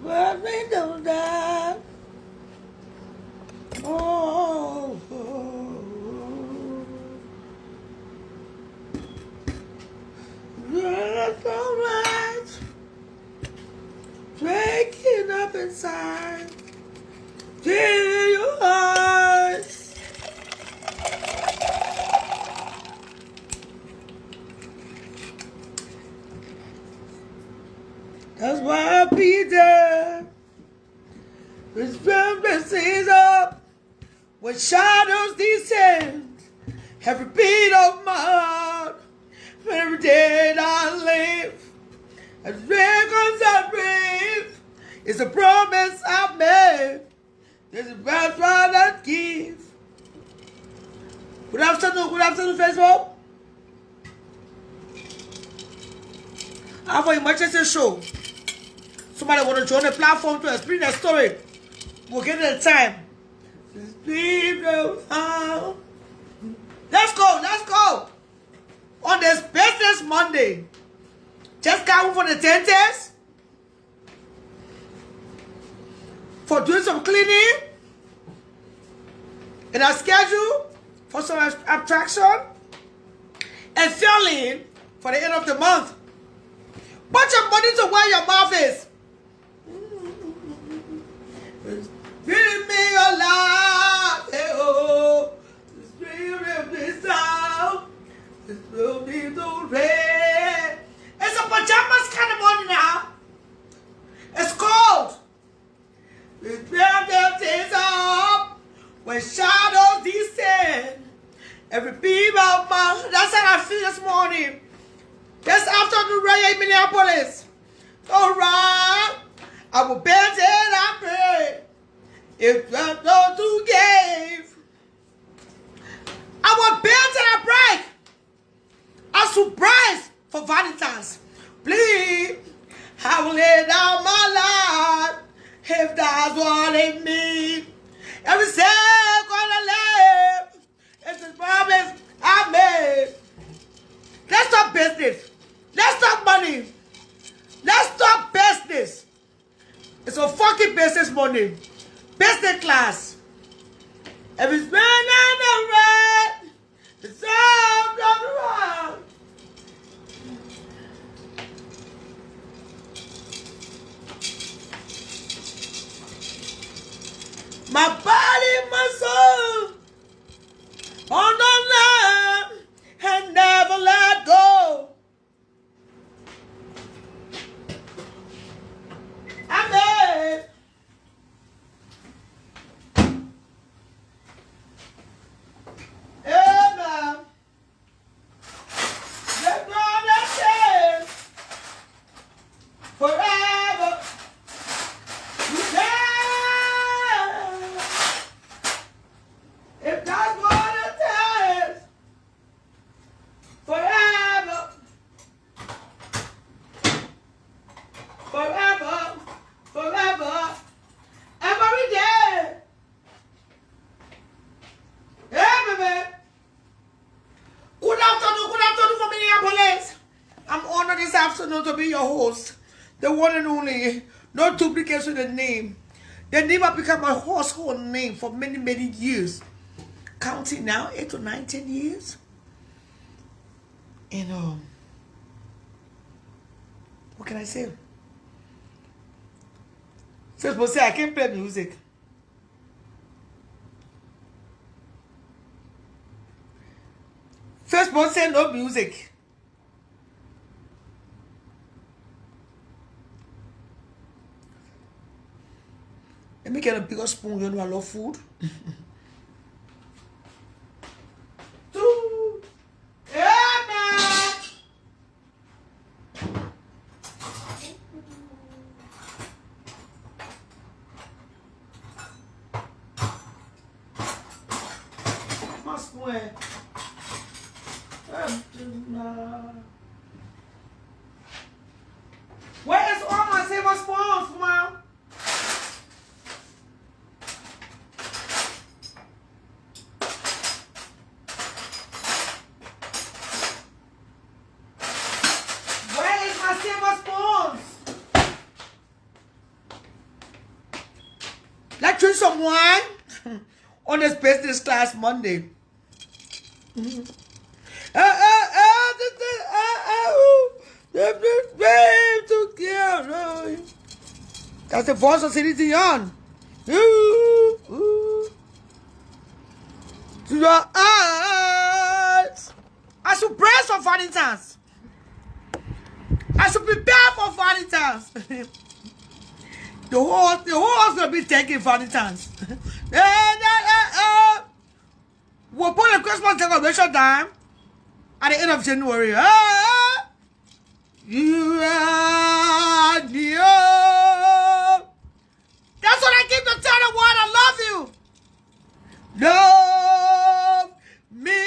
But me don't die. Oh, that's alright. Breaking up inside. Till your heart. That's why I'll be there. This blessings up when shadows descend. Every beat of my heart, every day that I live, as records I breathe, it's a promise I've made. There's a breath I give. Good afternoon, Facebook. I have an emergency show. Somebody want to join the platform to explain their story. We'll get it the time. Let's go. On this Business Monday. Just coming for the dentist. For doing some cleaning. In our schedule. For some abstraction. And filling for the end of the month. Put your money to where your mouth is. Give me your life, oh, the spirit of this sound, this will be the rain. It's a pajamas kind of morning now. It's cold. The spirit is up when shadows descend. Every beam of my, that's how I feel this morning. Just after the rain in Minneapolis. Alright, I will bend and I pray. If there's no to give, I will bend and I break. I'm surprised for Valentine's. Please, I will lay down my life if that's what it means. Every second I live, it's a promise I made. Let's talk business. Let's talk money. Let's talk business. It's a fucking business money. Business class. If it's been on the red, it's all on the road. My body, my soul, on the line and never let go. Amen. Amen. Let God stand forever. You can. If that's what it is, forever. Forever. Forever. Every day. Hey, baby. Good afternoon from Minneapolis. I'm honored this afternoon to be your host. The one and only. No duplicates with the name. The name has become my household name for many, many years. Counting now, 8 to 9, 10 years. And what can I say? First of all, say I can't play music. First of all, say no music. Let me get a bigger spoon. You know I love food. Two. Yeah, man. My spoon. Where is all my silver spoons, Mom? Where is my silver spoons? Let's drink some wine on this business class Monday. That's the voice of Celine Dion. To your eyes. I should pray for Valentine's. I should prepare for Valentine's. The whole house will be taking Valentine's. We'll put a Christmas decoration down at the end of January. You are near. That's what I keep to tell the world. I love you. Love me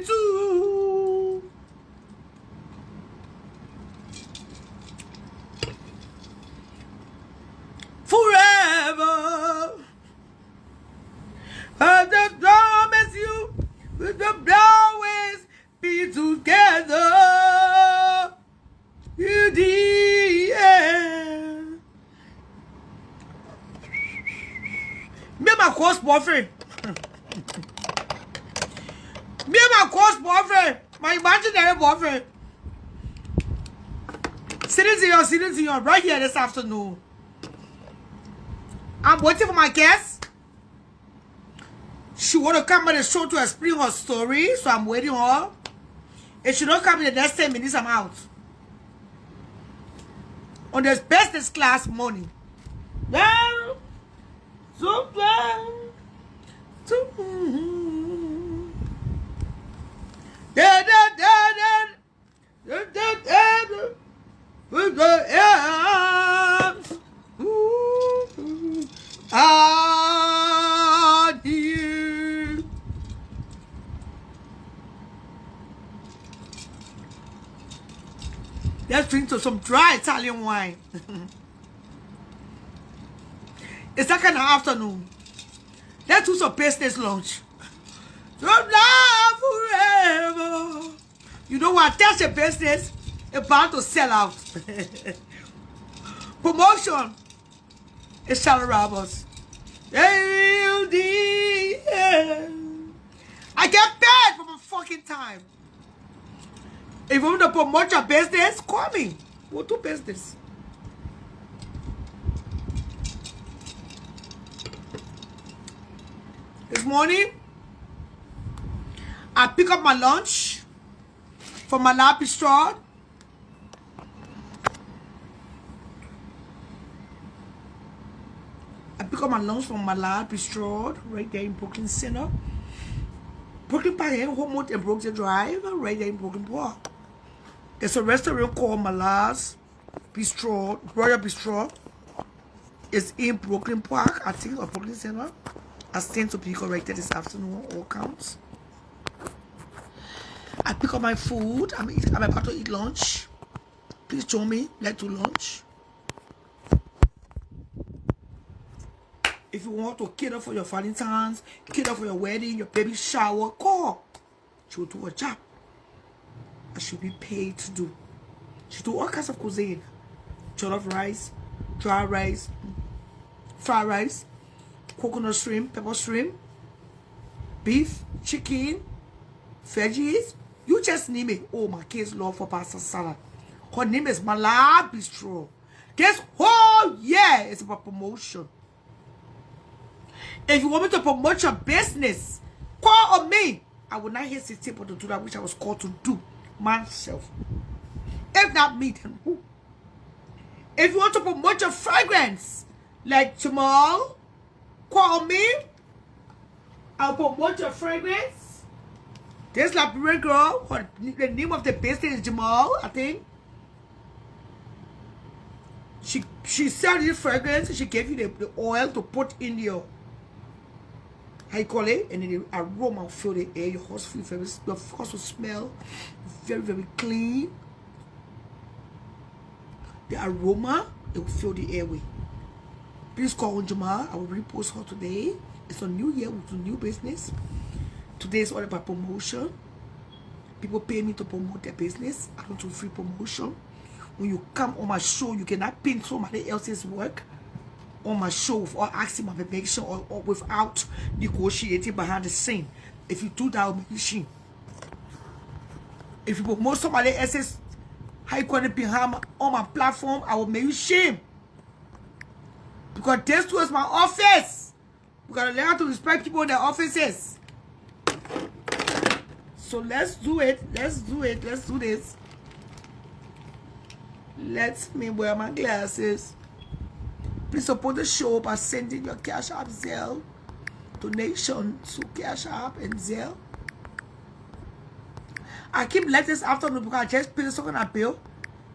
too. Forever. I just promise you, we will always be together. In the end. Me and my close boyfriend. Me and my close boyfriend. My imaginary boyfriend. Sitting to you, right here this afternoon. I'm waiting for my guest. She want to come on the show to explain her story, so I'm waiting her. If she don't come in the next 10 minutes, I'm out. On this business class money. Down, so down, so let's drink to some dry Italian wine. It's that kind of afternoon. Let's do some business lunch. So love forever. You know what? That's a business about to sell out. Promotion. It's Charlotte Roberts. I get paid for my fucking time. If you want to promote your business, call me. We'll do business. This morning, I pick up my lunch from my lab bistro. I pick up my lunch from my lab bistro right there in Brooklyn Center. Brooklyn Park and Homewood and Brooklyn Drive, right there in Brooklyn Park. There's a restaurant called Malaz Bistro, Royal Bistro. It's in Brooklyn Park, I think, or Brooklyn Center. I stand to be corrected this afternoon, all counts. I pick up my food. I'm about to eat lunch. Please join me. Let's do lunch. If you want to cater for your Valentine's, cater for your wedding, your baby shower, call. She will do a job. I should be paid to do. She do all kinds of cuisine. Jollof rice, dry rice, fried rice, coconut shrimp, pepper shrimp, beef, chicken, veggies. You just name it. Oh, my kids love for pasta salad. Her name is Malaz Bistro. This whole year is about promotion. If you want me to promote your business, call on me. I will not hesitate to do that which I was called to do myself. If not me, then who? If you want to promote your fragrance, like Jamal, call on me. I'll promote your fragrance. This Liberian girl, the name of the business is Jamal, I think. She sells you fragrance. She gave you the oil to put in your, how you call it, and then the aroma will fill the air. Your house feel very, your house will smell very, very clean. The aroma, it will fill the airway. Please call on Jamal. I will repost her today. It's a new year with a new business. Today is all about promotion. People pay me to promote their business. I don't do free promotion. When you come on my show, you cannot pin somebody else's work. on my show or asking my permission or without negotiating behind the scene. If you do that, I'll make you shame. If you promote somebody else's high quality behind on my platform, I will make you shame. Because this was my office. We gotta learn how to respect people in their offices. So let's do it. Let's do it. Let's do this. Let me wear my glasses. Please support the show by sending your Cash App, Zelle donation to Cash App and Zelle. I keep letting this afternoon because I just paid something on a bill.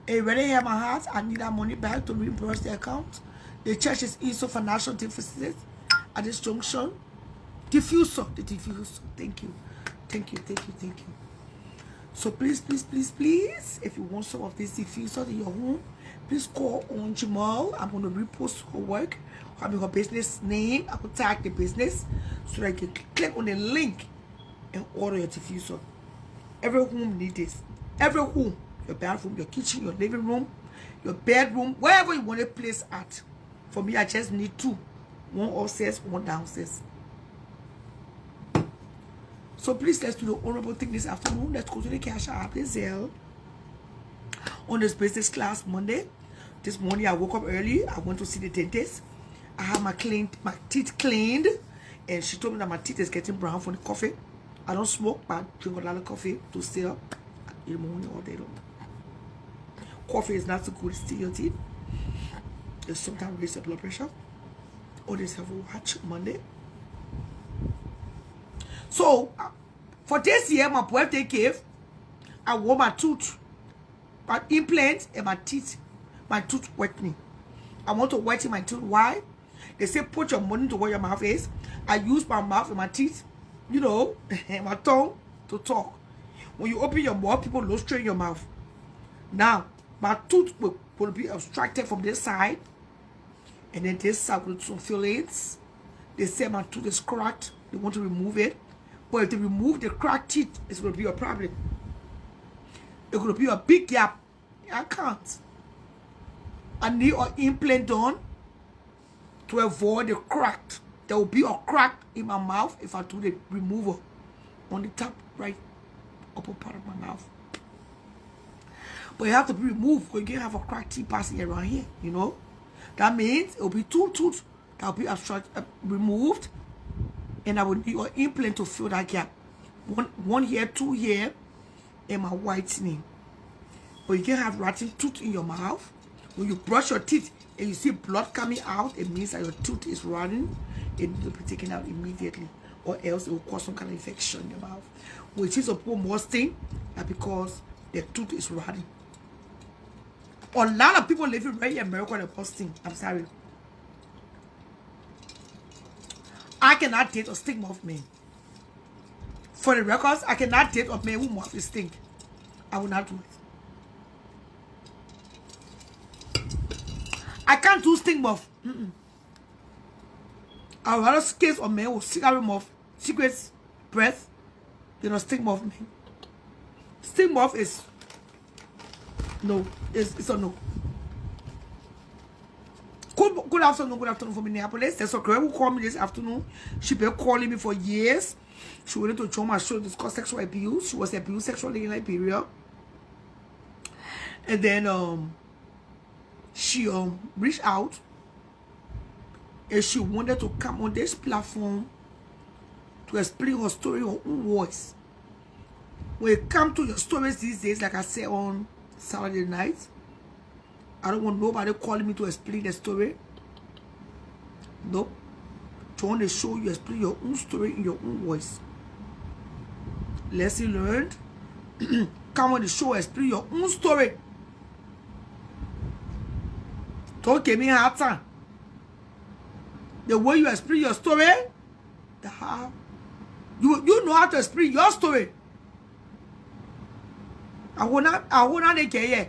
It really hurt my heart. I need that money back to reimburse the account. The church is in so financial deficit at this junction. Diffuser, the diffuser. Thank you. Thank you, thank you, thank you. So please, please, please, please, if you want some of this diffuser in your home, please call on Jamal. I'm going to repost her work. I mean her business name. I will tag the business so that you can click on the link and order your diffuser. Every home needs this. Every home, your bathroom, your kitchen, your living room, your bedroom, wherever you want to place at. For me, I just need 2. One upstairs, one downstairs. So please, let's do the honorable thing this afternoon. Let's go to the Cash App, the Zelle. On this business class Monday. This morning, I woke up early. I went to see the dentist. I had my teeth cleaned. And she told me that my teeth is getting brown from the coffee. I don't smoke, but I drink a lot of coffee to stay up in the morning all day long. Coffee is not so good to steal your teeth. It sometimes raises your blood pressure. All this have a watch Monday. So, for this year, my birthday gift, I wore my tooth, my implant, and my teeth. My tooth whitening. I want to whiten my tooth. Why? They say put your money to where your mouth is. I use my mouth and my teeth, you know, and my tongue to talk. When you open your mouth, people look straight in your mouth. Now, my tooth will be abstracted from this side, and then this side with some fillings. They say my tooth is cracked. They want to remove it. But if they remove the cracked teeth, it's going to be a problem. It's going to be a big gap. I can't. I need an implant done to avoid the crack. There will be a crack in my mouth if I do the removal on the top right upper part of my mouth. But it have to be removed because you can't have a cracked teeth passing around here, you know. That means it will be 2 teeth that will be removed. And I will need an implant to fill that gap. One here, 2 here, and my whitening. But you can't have rotten tooth in your mouth. When you brush your teeth and you see blood coming out, it means that your tooth is running. It needs to be taken out immediately, or else it will cause some kind of infection in your mouth. Which is a poor most thing, because the tooth is running. A lot of people living right in America are posting. I'm sorry. I cannot date a stigma of men. For the records, I cannot date a man who mouth is stink. I will not do it. I can't do stink mouth. I would rather case a man with cigarette mouth, secret breath, than a stink mouth man. Stink mouth is no. It's a no. Good afternoon from Minneapolis. There's a girl who called me this afternoon. She's been calling me for years. She wanted to join my show to discuss sexual abuse. She was abused sexually in Liberia. And then she reached out and she wanted to come on this platform to explain her story, her own voice. When it comes to your stories these days, like I said on Saturday night, I don't want nobody calling me to explain the story. Nope. Join the show, you explain your own story in your own voice. Lesson learned. Come on the show, explain your own story. Don't give me a hard time. The way you explain your story, you know how to explain your story. I will not get here.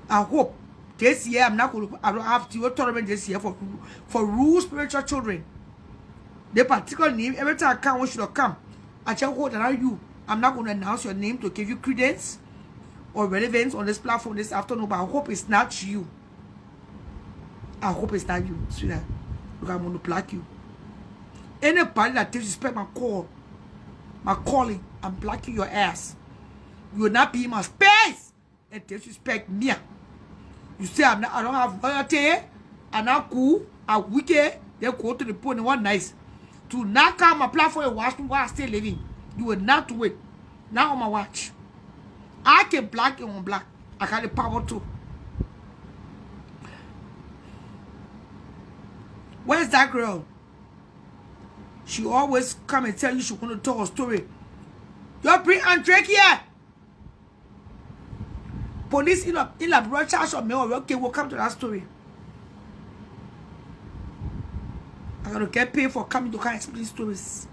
I hope this year I don't have to tournament this year for rural spiritual children. The particular name, every time I come, when should come? I just hope that are you. I'm not going to announce your name to give you credence or relevance on this platform this afternoon, but I hope it's not you. I hope it's not you, sweetheart. Look, I'm going to block you. Anybody that disrespect my call, my calling, I'm blocking your ass. You will not be in my space and disrespect me. You say I don't have loyalty, I'm not cool, I'm wicked, they go to the point and one nice. To knock out my platform and watch me while I still living. You will not do it. Not on my watch. I can block you on black. I got the power too. Where's that girl? She always come and tell you she want to tell her story. You bring Andre here. Police in Liberia charge of me. Okay, we'll come to that story. I'm gonna get paid for coming to come explain stories.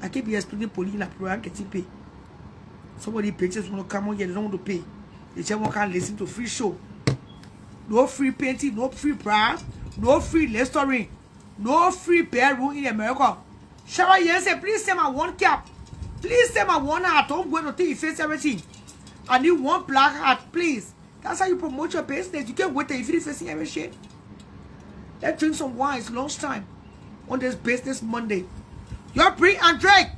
I can't be explaining police in Liberia and getting paid. Somebody pages want to come on here, they don't want to pay. They just want to listen to free show. No free painting, no free bra, no free lecturing, no free bedroom in America. Shara Yen said, please send my one cap. Please send my one hat. Don't go to take face everything. I need one black hat, please. That's how you promote your business. You can't wait till you finish facing every shit. Let's drink some wine. It's lunchtime on this business Monday. You're Brie and Drake.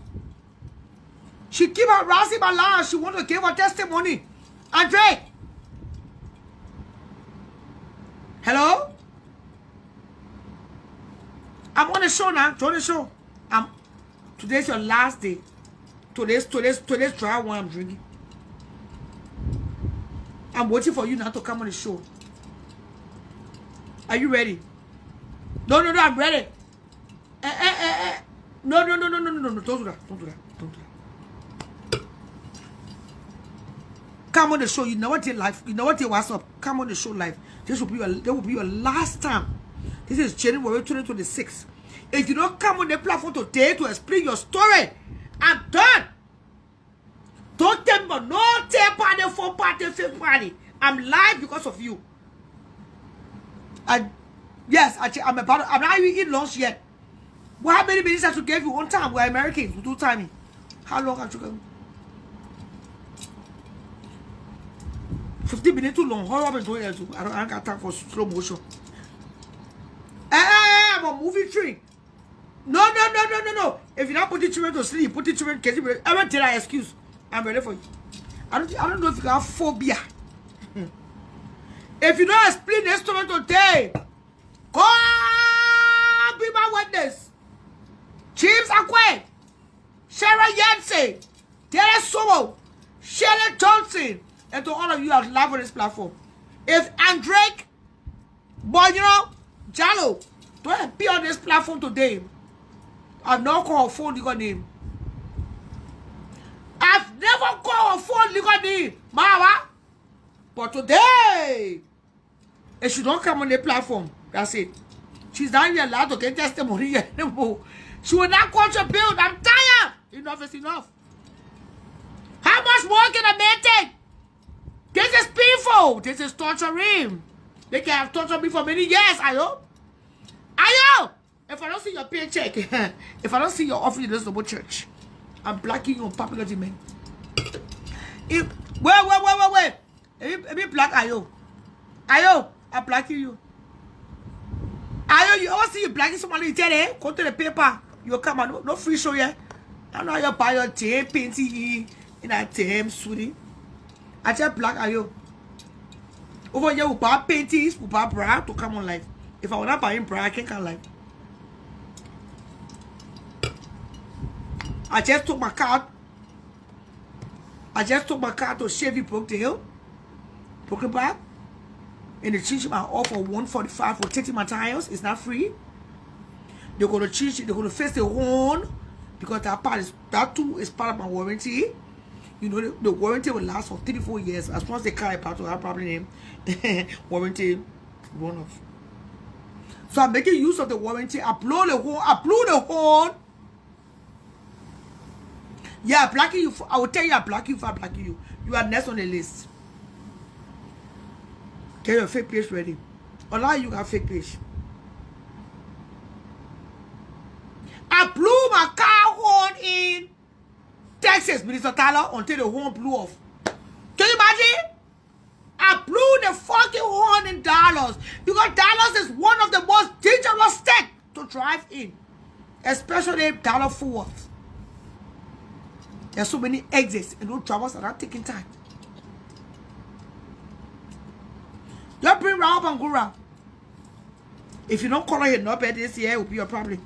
She keep harassing my life. She want to give her testimony. And Drake. Hello? I'm on the show now. Join the show. Today's your last day. Today's dry wine I'm drinking. I'm waiting for you now to come on the show. Are you ready? No, I'm ready. No. Don't do that. Come on the show. You know what your life. You know what your WhatsApp. Come on the show live. This will be your last time. This is January 2026. If you don't come on the platform today to explain your story, I'm done. Don't tell me no third party, fourth party, fifth party. I'm live because of you. Yes, I'm not even eating lunch yet. How many minutes I should give you? 1 time. We're Americans. We do timing. How long I should go? 15 minutes too long. How long do it? I don't got time for slow motion. I'm a movie tree. No. If you not put the children to sleep, put the children. Ever tell an excuse? I'm ready for you. I don't know if you have phobia. If you don't explain this story today, God be my witness. James Akwe, Sarah Yancey, Derek Somo, Shelley Johnson, and to all of you that live on this platform. If Andrake, Jallo, don't be on this platform today. I've not called her phone legal name. I've never called her phone legal name, Mama. But today, if she don't come on the platform, that's it. She's not even allowed to get testimony anymore. She will not contribute. I'm tired. Enough is enough. How much more can a man take? This is painful. This is torturing. They can have tortured me for many years, Ayo. If I don't see your paycheck, if I don't see your offering in this noble church, I'm blocking you on popular demand. Wait. If you black Ayo, I'm blocking you. Ayo, you always see you blacking somebody in there, go to the paper, you come on, no free show yet. I know you buy your tea, painting in that tea, sweetie. I just black Ayo. Over here, we buy paintings, we buy bra to come on live. If I want to buy him bra, I can't come live. I just took my card to shave you, broke the hill, broke it back, and they change my offer $145 for taking my tires. It's not free. They're gonna change it. They're gonna fix the horn because that too is part of my warranty. You know, the warranty will last for 34 years as long as the car is part of our problem name. Warranty run off. So I'm making use of the warranty. I blew the horn. Yeah, I'm blocking you. I will tell you I'm blocking you for blocking you. You are next on the list. Get your fake page ready. Online, you got fake page. I blew my car horn in Texas, Minister Tyler, until the horn blew off. Can you imagine? I blew the fucking horn in Dallas because Dallas is one of the most dangerous states to drive in, especially Dallas Fort Worth. There's so many exits and those drivers are not taking time. Don't bring Rob and go round. If you don't color his knobbed this year, it will be a problem.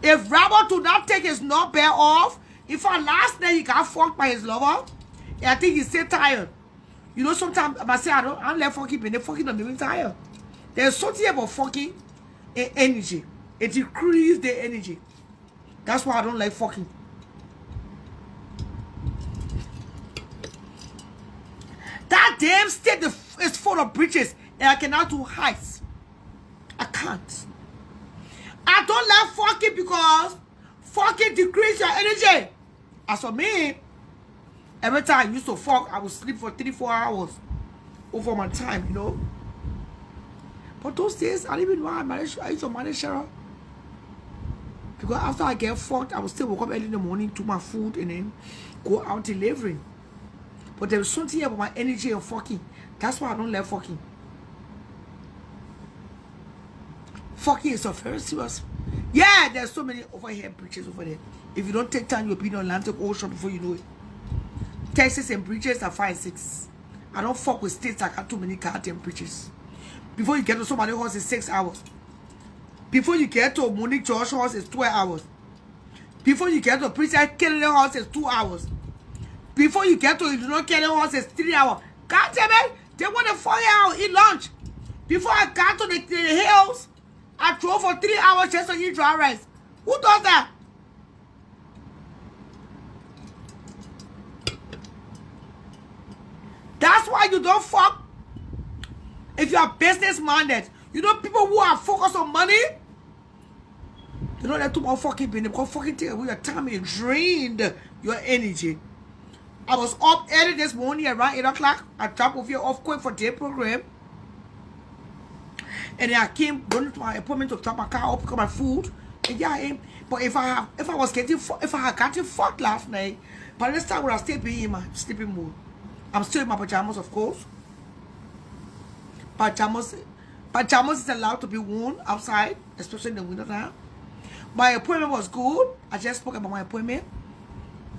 If Robert do not take his knobbed off, in fact, last night he got fucked by his lover, and I think he's still tired. You know, sometimes I say I don't let fucking, but they fucking don't make me tired. There's something about fucking and energy. It decreases the energy. That's why I don't like fucking. That damn state is full of bridges, and I cannot do heights. I can't. I don't like fucking because fucking decrease your energy. As for me, every time I used to fuck, I would sleep for 3-4 hours over my time, you know. But those days, I didn't even know I used to manage Cheryl. Because after I get fucked, I would still wake up early in the morning, do my food, and then go out delivering. But there was something about my energy and fucking. That's why I don't like fucking. Fucking is so very serious. Yeah, there's so many overhead bridges over there. If you don't take time, you'll be in the Atlantic Ocean before you know it. Texas and bridges are 5-6. I don't fuck with states that got too many goddamn bridges. Before you get to somebody's house, it's 6 hours. Before you get to Monique George's house, it's 12 hours. Before you get to Princess Kennedy's house, it's 2 hours. Before you get to Illinois Kennedy's house, it's 3 hours. God damn it, they want to 4 hours eat lunch. Before I got to the hills, I drove for 3 hours just to eat dry rice. Who does that? That's why you don't fuck if you are business minded. You know people who are focused on money, they don't let too much fucking business because fucking take away your time and drained your energy. I was up early this morning around 8 o'clock. I dropped off here off quick for day program. And then I came running to my appointment to drop my car up, pick up my food. And yeah, I am. But if I had gotten fucked last night, by this time I would have still been in my sleeping mood. I'm still in my pajamas, of course. Pajamas is allowed to be worn outside, especially in the winter time. My appointment was good. I just spoke about my appointment.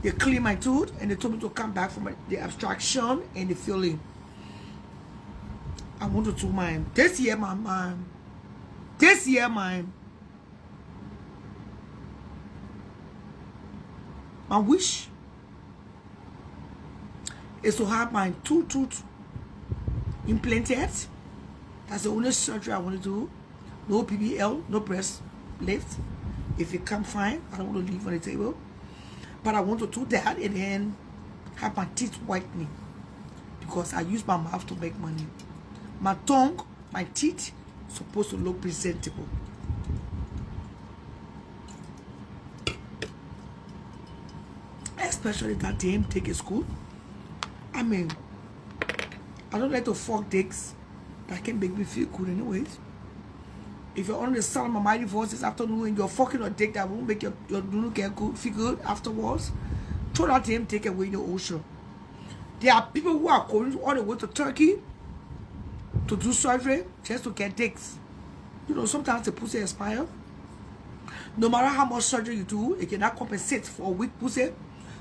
They cleaned my tooth and they told me to come back from the abstraction and the filling. I want to do mine. This year, my wish is to have my two tooth implanted. That's the only surgery I want to do. No BBL, no breast lift. If it come fine, I don't want to leave on the table. But I want to do that and then have my teeth whitening. Because I use my mouth to make money. My tongue, my teeth, supposed to look presentable. Especially that damn dick is good. I mean, I don't like to fuck dicks that can make me feel good anyways. If you're on the sound of my mighty voice this afternoon and you're fucking a dick that won't make your noodle get good, feel good afterwards, throw that damn dick away in the ocean. There are people who are going all the way to Turkey to do surgery just to get dicks. You know, sometimes the pussy expires. No matter how much surgery you do, it cannot compensate for a weak pussy.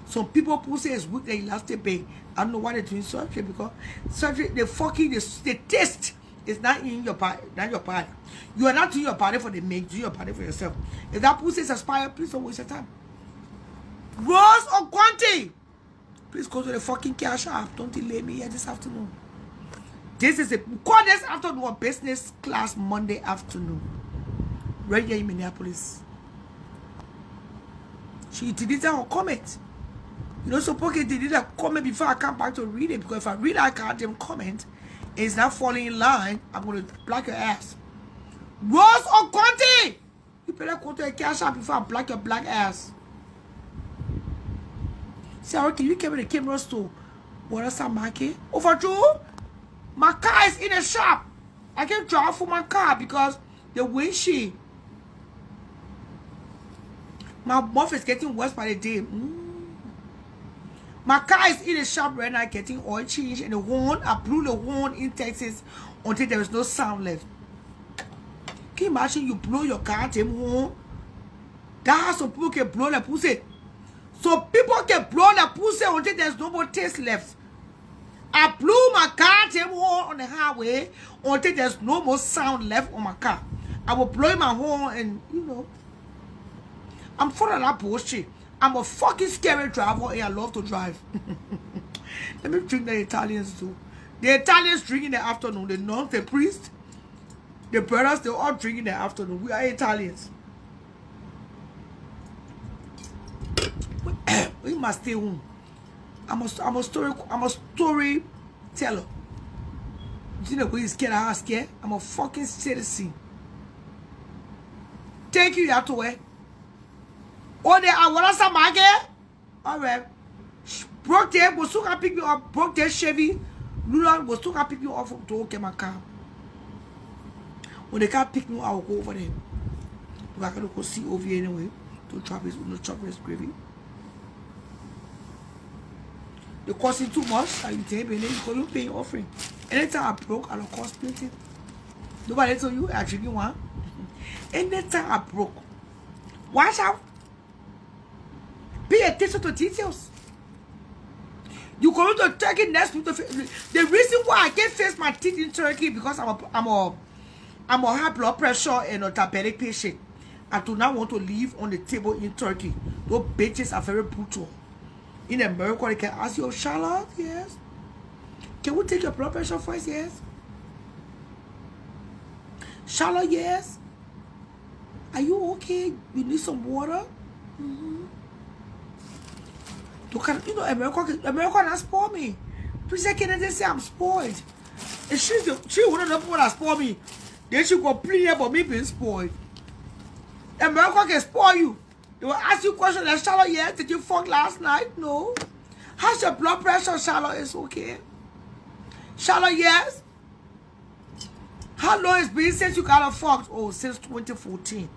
Some people pussy is weak, they last a bit. I don't know why they're doing surgery because surgery, the taste is not in your body, not your body. You are not doing your body for the mate, do your body for yourself. If that pussy is expired, please don't waste your time. Rose or Quanti, please go to the fucking cash app. Don't delay me here this afternoon. This is call this afternoon a business class Monday afternoon. Right here in Minneapolis. She deleted her comment. You know, so Pocket did a comment before I come back to read it. Because if I read that goddamn comment, it's not falling in line, I'm going to block your ass. Rose or Conti! You better go to a cash app before I block your black ass. Sarah, can you give me the cameras to Watersa Market? Overdue? My car is in the shop. I can drive for my car because the windshield. My mouth is getting worse by the day. My car is in the shop right now getting oil change and the horn. I blew the horn in Texas until there is no sound left. Can you imagine you blow your car to home? That has some people can blow the pussy. So people can blow the pussy until there's no more taste left. I blew my car to home on the highway until there's no more sound left on my car. I will blow my horn and, you know, I'm full of that bullshit. I'm a fucking scary driver and I love to drive. Let me drink the Italians too. The Italians drink in the afternoon. The nuns, the priests, the brothers, they all drink in the afternoon. We are Italians. We must stay home. I'm a storyteller. You know, when you're scared, I'm scared. I'm a fucking citizen. Thank you, Yatoe. Oh, there, I want some market. All right. Broke there, was so happy pick me up. Broke there, Chevy. Lula was so happy pick me up from to get my car. When they can't pick me up, I will go over there. We're going to go see over here anyway. To chop his gravy. They costing too much. Like you tell me, because you paying offering. Anytime I broke, I don't cost plenty. Nobody tell you I drinking one. Anytime I broke, watch out. Pay attention to details. You go to Turkey next week. The reason why I can't face my teeth in Turkey because I'm a high blood pressure and a diabetic patient. I do not want to leave on the table in Turkey. Those bitches are very brutal. In America, they can ask you, Charlotte, yes. Can we take your blood pressure first? Yes. Charlotte, yes. Are you okay? You need some water? Mm-hmm. You know, America not spoil me. President Kennedy say I'm spoiled. And she wouldn't know what that spoil me. Then she complain about me being spoiled. America can spoil you. They will ask you questions like, Charlotte, yes, did you fuck last night? No. How's your blood pressure, Charlotte? It's okay. Charlotte, yes. How long it's been since you got a fucked? Oh, since 2014.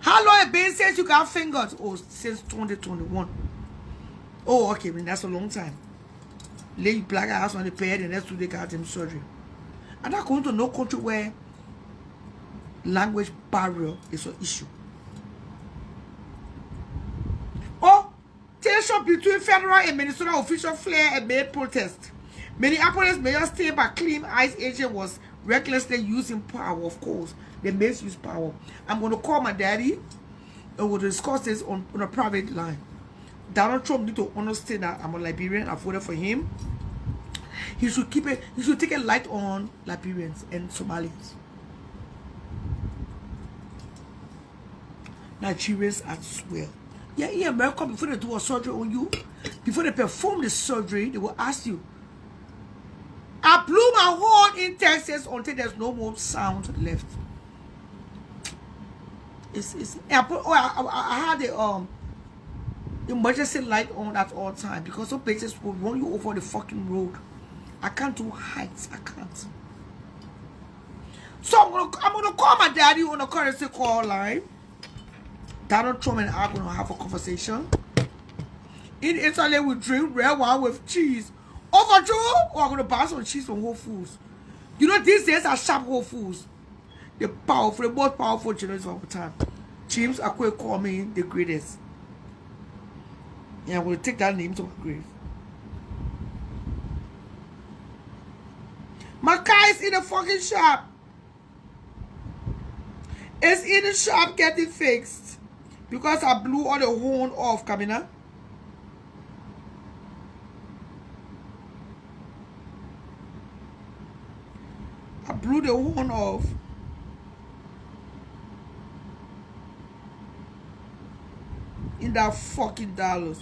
How long it's been since you got fingered? Oh, since 2021. Oh, okay, man, that's a long time. Lay black ass on the bed and that's when they got him surgery. I'm not going to no country where language barrier is an issue. Oh, tension between federal and Minnesota official flare and made protest. Minneapolis mayor state by clean ICE agent was recklessly using power, of course. They misuse power. I'm going to call my daddy and we'll discuss this on a private line. Donald Trump need to understand that I'm a Liberian. I voted for him. He should keep it. He should take a light on Liberians and Somalians. Nigerians as well. Yeah, in America, before they do a surgery on you, before they perform the surgery, they will ask you. I blew my horn in Texas until there's no more sound left. I had the emergency light on at all time because some places will run you over the fucking road. I can't do heights. I can't. So I'm gonna call my daddy on a courtesy call line. Donald Trump and I are gonna have a conversation. In Italy, we drink red wine with cheese. Overdue, or I'm gonna buy some cheese from Whole Foods. You know these days are sharp Whole Foods. The most powerful generators of our time. James Akwe call me the greatest. Yeah, I'm going to take that name to my grave. My car is in the fucking shop. It's in the shop getting fixed. Because I blew all the horn off, Kamina. I blew the horn off. In that fucking Dallas.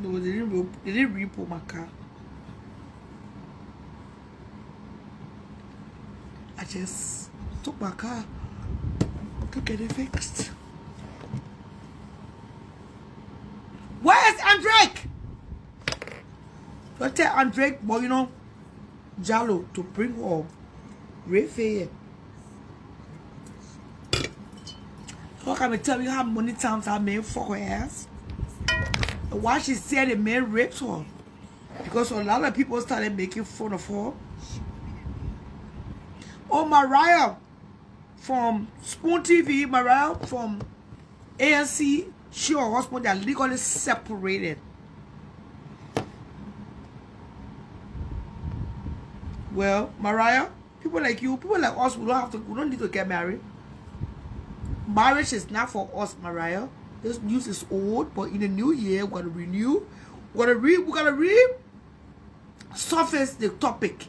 No, they didn't repo my car. I just took my car to get it fixed. Where's Andrek? Don't tell Andrek, but you know, Jalo to bring home Raphael. How can I tell you how many times I made for her ass? And why she said the man raped her? Because a lot of people started making fun of her. Oh, Mariah from Spoon TV, Mariah from ANC, she and her husband, they are legally separated. Well, Mariah, people like you, people like us, we don't need to get married. Marriage is not for us, Mariah. This news is old, but in the new year, we're gonna renew. We're gonna surface the topic.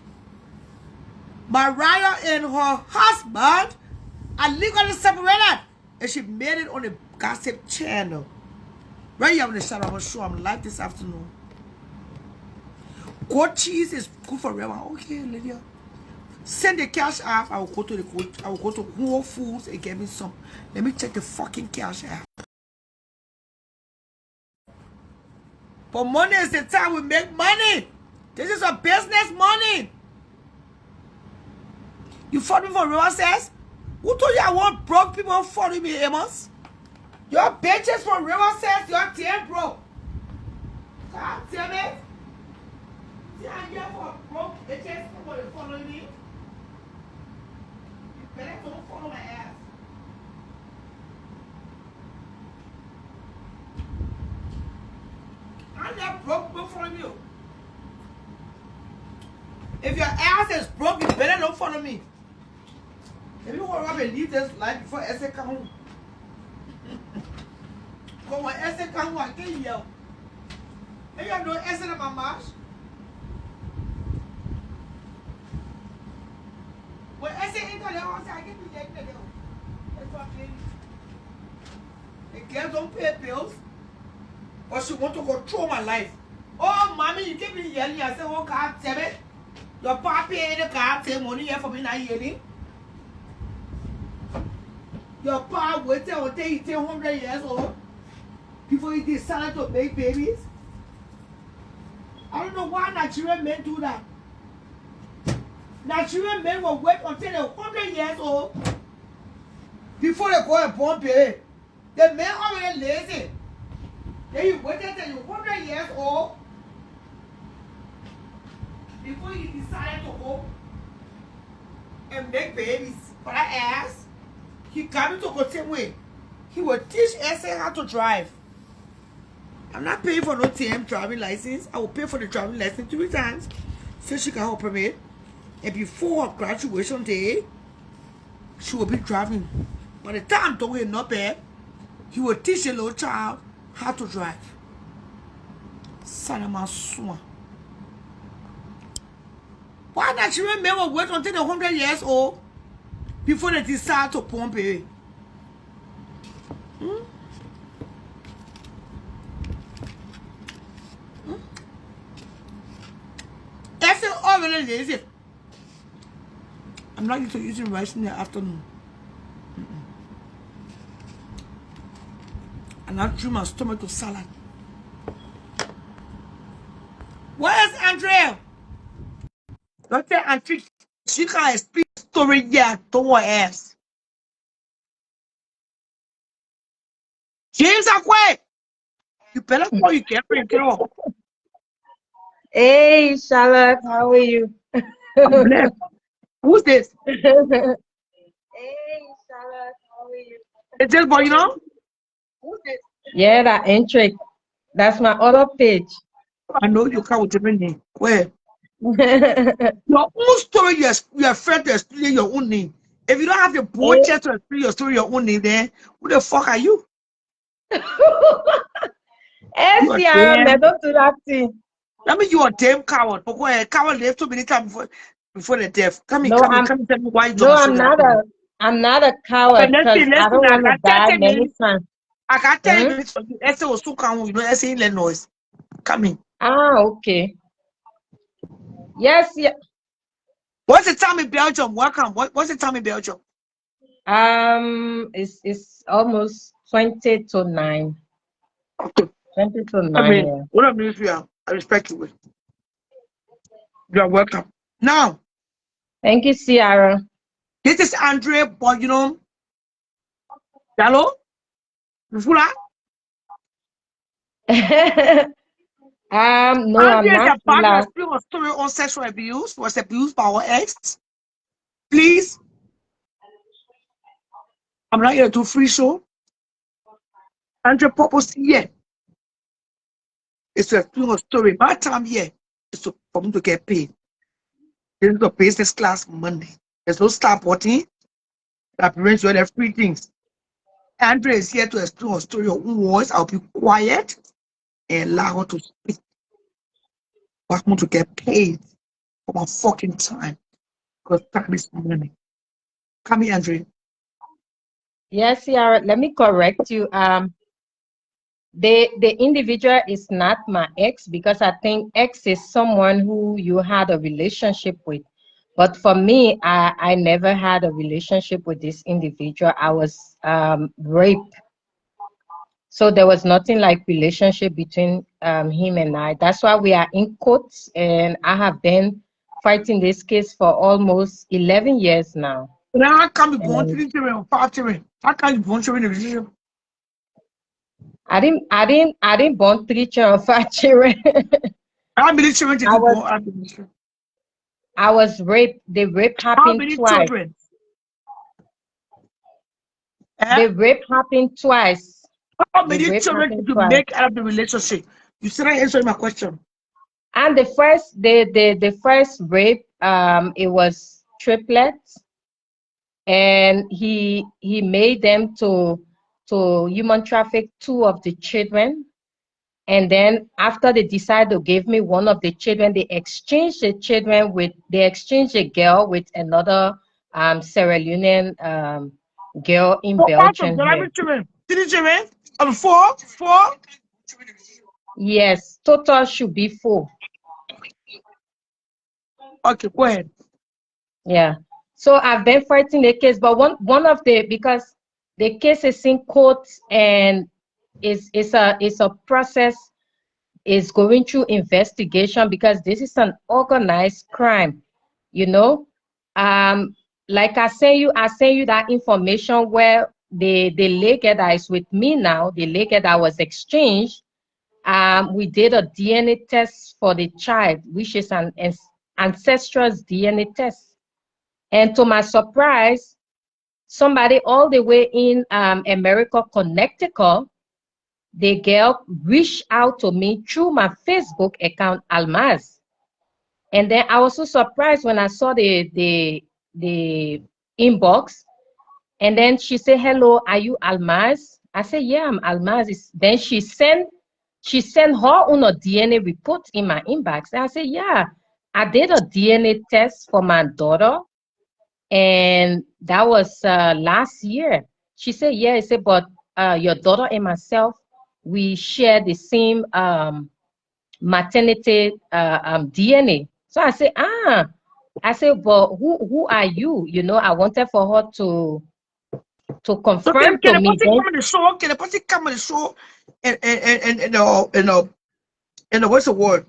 Mariah and her husband are legally separated, and she made it on the gossip channel. Right here on the Shadow of Show, I'm live this afternoon. Goat cheese is good forever. Okay, Lydia. Send the cash app. I will go to Whole Foods and get me some. Let me check the fucking cash app. But money is the time we make money. This is a business money. You follow me for real, says? Who told you I want broke people following me, Amos? Your bitches for real, says you're 10 broke. God damn it. See, I'm here for broke bitches following me. You better don't follow my ass. I'm not broke people following you. If your ass is broke, you better don't follow me. If you want to leave this life before Essay come home. Because when Essay come home, I can't yell. And you have no Essay in my mouth. When Essay enter the house, I get to get the bill. That's what I'm saying. The girl don't pay bills, but she want to control my life. Oh, mommy, you keep me yelling. I say, oh, God, damn it. Your papi in the car, take money here for me not yelling. Your pa waited until he turn 100 years old before he decided to make babies. I don't know why Nigerian men do that. Nigerian men will wait until they're 100 years old before they go and born baby. The men already lazy. Then you waited until you're 100 years old before he decided to go and make babies. But I asked. He got me to go the same way. He will teach Essay how to drive. I'm not paying for no TM driving license. I will pay for the driving license 3 times so she can have a permit. And before her graduation day, she will be driving. By the time don't get not bad, he will teach a little child how to drive. Son of my son. Why Nigerian men will wait until they're 100 years old before they decide to pump it? That's it already lazy. I'm not used to using rice in the afternoon. And I drew my stomach to salad. Where's Andrea? Don't tell Andrea she can't speak story yet to her ass. James Akwe, you better call your girlfriend, girl. Hey, Charlotte, how are you? I'm blessed. Who's this? Hey, Charlotte, how are you? Is this boy, you know? Who's this? Yeah, that entry. That's my other page. I know you come with different name. Where? Your own story, you're afraid to explain your own name. If you don't have the bold chest to explain your story, your own name, then who the fuck are you? SCRM, don't do that thing. I mean, you're a damn coward. But coward lived too many times before the death. Come No, and tell me why you No, I'm not a coward because I don't want to die many times. I can't tell you, Esther was too calm, you know, Esther in Illinois. coming. Ah, okay. Yes, yeah. What's the time in Belgium? Welcome. What's the time in Belgium? It's almost 20 to 9. Okay. 20 to I 9, mean, yeah. what I mean is, I respect you. You are welcome. Now, Thank you, Ciara. this is Andre, but hello, Fula. No, I'm Andre is not about to Fula. explain a story on sexual abuse, was abused by our ex. Please, I'm not here to do free show. Andre purpose here is to explain a story. My time here is for me to get paid. This is a business class Monday. There's no star button that prevents you other free things. Andre is here to explain a story of who was. I'll be quiet and allow her to speak. I want to get paid for my fucking time because time is money. Come here, Andre. Yes, Ciara, let me correct you. The individual is not my ex, because I think ex is someone who you had a relationship with. But for me, I never had a relationship with this individual. I was raped. So there was nothing like relationship between him and I. That's why we are in courts, and I have been fighting this case for almost 11 years now. Now, how come you born And 3 children or 5 children? How come you born children in a relationship? I didn't born 3 children or 5 children. How many children did I you was born after this? I was raped. The rape How happened many twice. children? Eh? The rape happened twice. How The many rape children did happened you twice. make out of the relationship? You still not answering my question. And the first rape, it was triplets, and he made them to human traffic 2 of the children. And then after they decided to give me one of the children, they exchanged a girl with another Sierra Leonean girl in For out of Belgium the how here. many children? 3 children? Four? Four? Yes, total should be 4. Okay, go ahead. Yeah. So I've been fighting the case, but because the case is in court, and it's a process, is going through investigation, because this is an organized crime, you know. Um, like I sent you that information where the lady that is with me now, the lady that was exchanged, we did a DNA test for the child, which is an ancestral DNA test. And to my surprise, somebody all the way in America, Connecticut, the girl reached out to me through my Facebook account, Almaz. And then I was so surprised when I saw the inbox. And then she said, "Hello, are you Almaz?" I said, "Yeah, I'm Almaz." Then she sent her own DNA report in my inbox. And I said, "Yeah, I did a DNA test for my daughter, and that was last year." She said, "Yeah." I said, "But your daughter and myself, we share the same maternity DNA." So I said, I said, "But who are you?" I wanted for her to So confirm to can the me. person Then, come on the show? Can the person come on the show and what's the word?